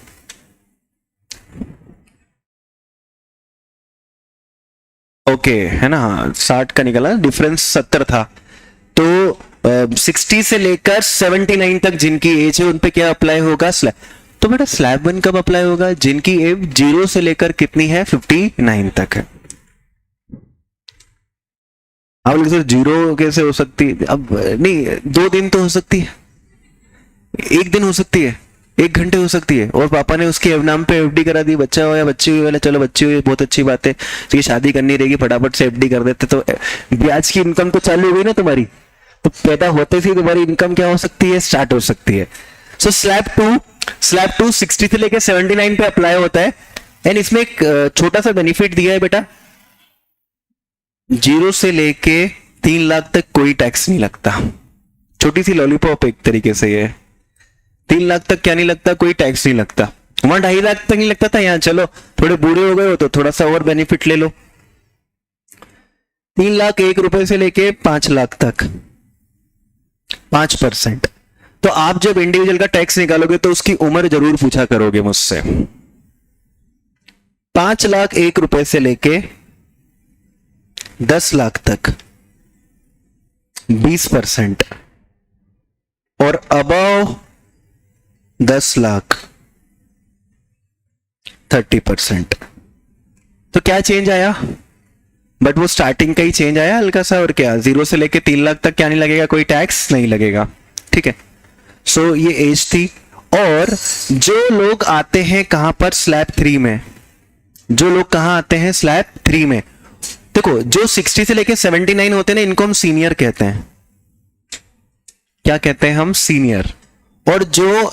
ओके है ना, 60 का निकला, डिफरेंस 70 था, तो 60 से लेकर 79 तक जिनकी एज है उन पे क्या अप्लाई होगा? स्लैब। तो बेटा स्लैब 1 कब अप्लाई होगा? जिनकी एज 0 से लेकर कितनी है? 59 तक है। अब लोग सर 0 कैसे हो सकती है? अब नहीं, 2 दिन तो हो सकती है, 1 दिन हो सकती है, 1 घंटे हो सकती है, और पापा ने उसके नाम पे एफडी करा दी, बच्चा हो या बच्ची हुई, चलो बच्ची हुई बहुत अच्छी बात है, तो ये शादी करनी रहेगी फटाफट से एफडी कर देते, तो ब्याज की इनकम तो चालू हो गई ना तुम्हारी, तो पैदा होते ही तुम्हारी इनकम क्या हो सकती है? स्टार्ट हो सकती है। सो स्लैब 2 60 से लेकर 79 पे अप्लाई होता है। एंड इसमें एक छोटा सा बेनिफिट दिया है बेटा, 0 से लेके 3 लाख तक कोई टैक्स नहीं लगता। छोटी सी लॉलीपॉप एक तरीके से ये, 3 लाख तक क्या नहीं लगता? कोई टैक्स नहीं लगता। वहां 2.5 लाख तक नहीं लगता था, यहाँ चलो थोड़े बूढ़े हो गए हो तो थोड़ा सा और बेनिफिट ले लो। 3 लाख 1 रुपए से लेके 5 लाख तक 5%। तो आप जब इंडिविजुअल का टैक्स निकालोगे तो उसकी उम्र जरूर पूछा करोगे मुझसे। 5 लाख 1 रुपए से लेके 10 लाख तक 20%, और अबव 10 लाख 30%। तो क्या चेंज आया? बट वो स्टार्टिंग का ही चेंज आया हल्का सा, और क्या 0 से लेके 3 लाख तक क्या नहीं लगेगा? कोई टैक्स नहीं लगेगा। ठीक है, सो ये एज थी। और जो लोग आते हैं कहां पर? स्लैब 3 में। जो लोग कहां आते हैं? स्लैब 3 में। देखो जो 60 से लेके 79 होते हैं ना, इनको हम सीनियर कहते हैं। क्या कहते हैं हम? सीनियर। और जो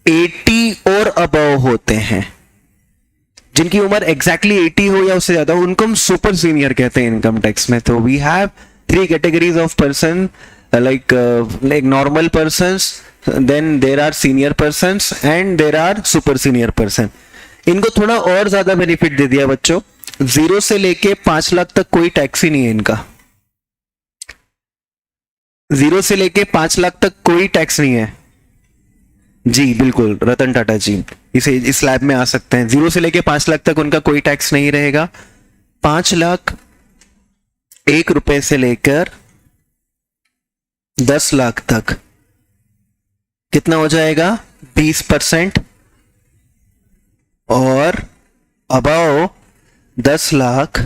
80 और अबव होते हैं, जिनकी उम्र एग्जैक्टली 80 हो या उससे ज्यादा हो, उनको हम सुपर सीनियर कहते हैं इनकम टैक्स में। तो we have 3 categories of person, like normal persons, then there are senior persons and there are super senior person। इनको थोड़ा और ज्यादा बेनिफिट दे दिया बच्चों, 0 से लेके 5 लाख तक कोई टैक्स ही नहीं है इनका। 0 से लेके 5 लाख तक कोई टैक्स नहीं है जी, बिल्कुल रतन टाटा जी इस लैब में आ सकते हैं। 0 से लेके 5 लाख तक उनका कोई टैक्स नहीं रहेगा। 5 लाख 1 रुपए से लेकर 10 लाख तक कितना हो जाएगा? 20%, और अबाव 10 लाख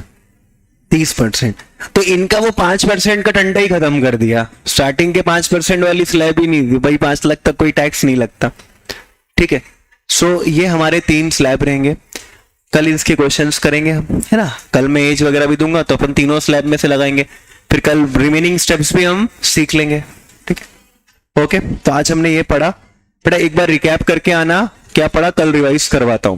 30%। तो इनका वो 5% का टंडा ही खत्म कर दिया। स्टार्टिंग के 5% वाली स्लैब ही नहीं थी भाई, 5 लाख तक कोई टैक्स नहीं लगता। ठीक है, सो ये हमारे 3 स्लैब रहेंगे। कल इसके क्वेश्चंस करेंगे हम, है ना। कल मैं एज वगैरह भी दूंगा तो अपन तीनों स्लैब में से लगाएंगे, फिर कल रिमेनिंग स्टेप्स भी हम सीख लेंगे। ठीक है, ओके। तो आज हमने ये पढ़ा। बेटा एक बार रिकैप करके आना, क्या पढ़ा कल रिवाइज करवाता हूं।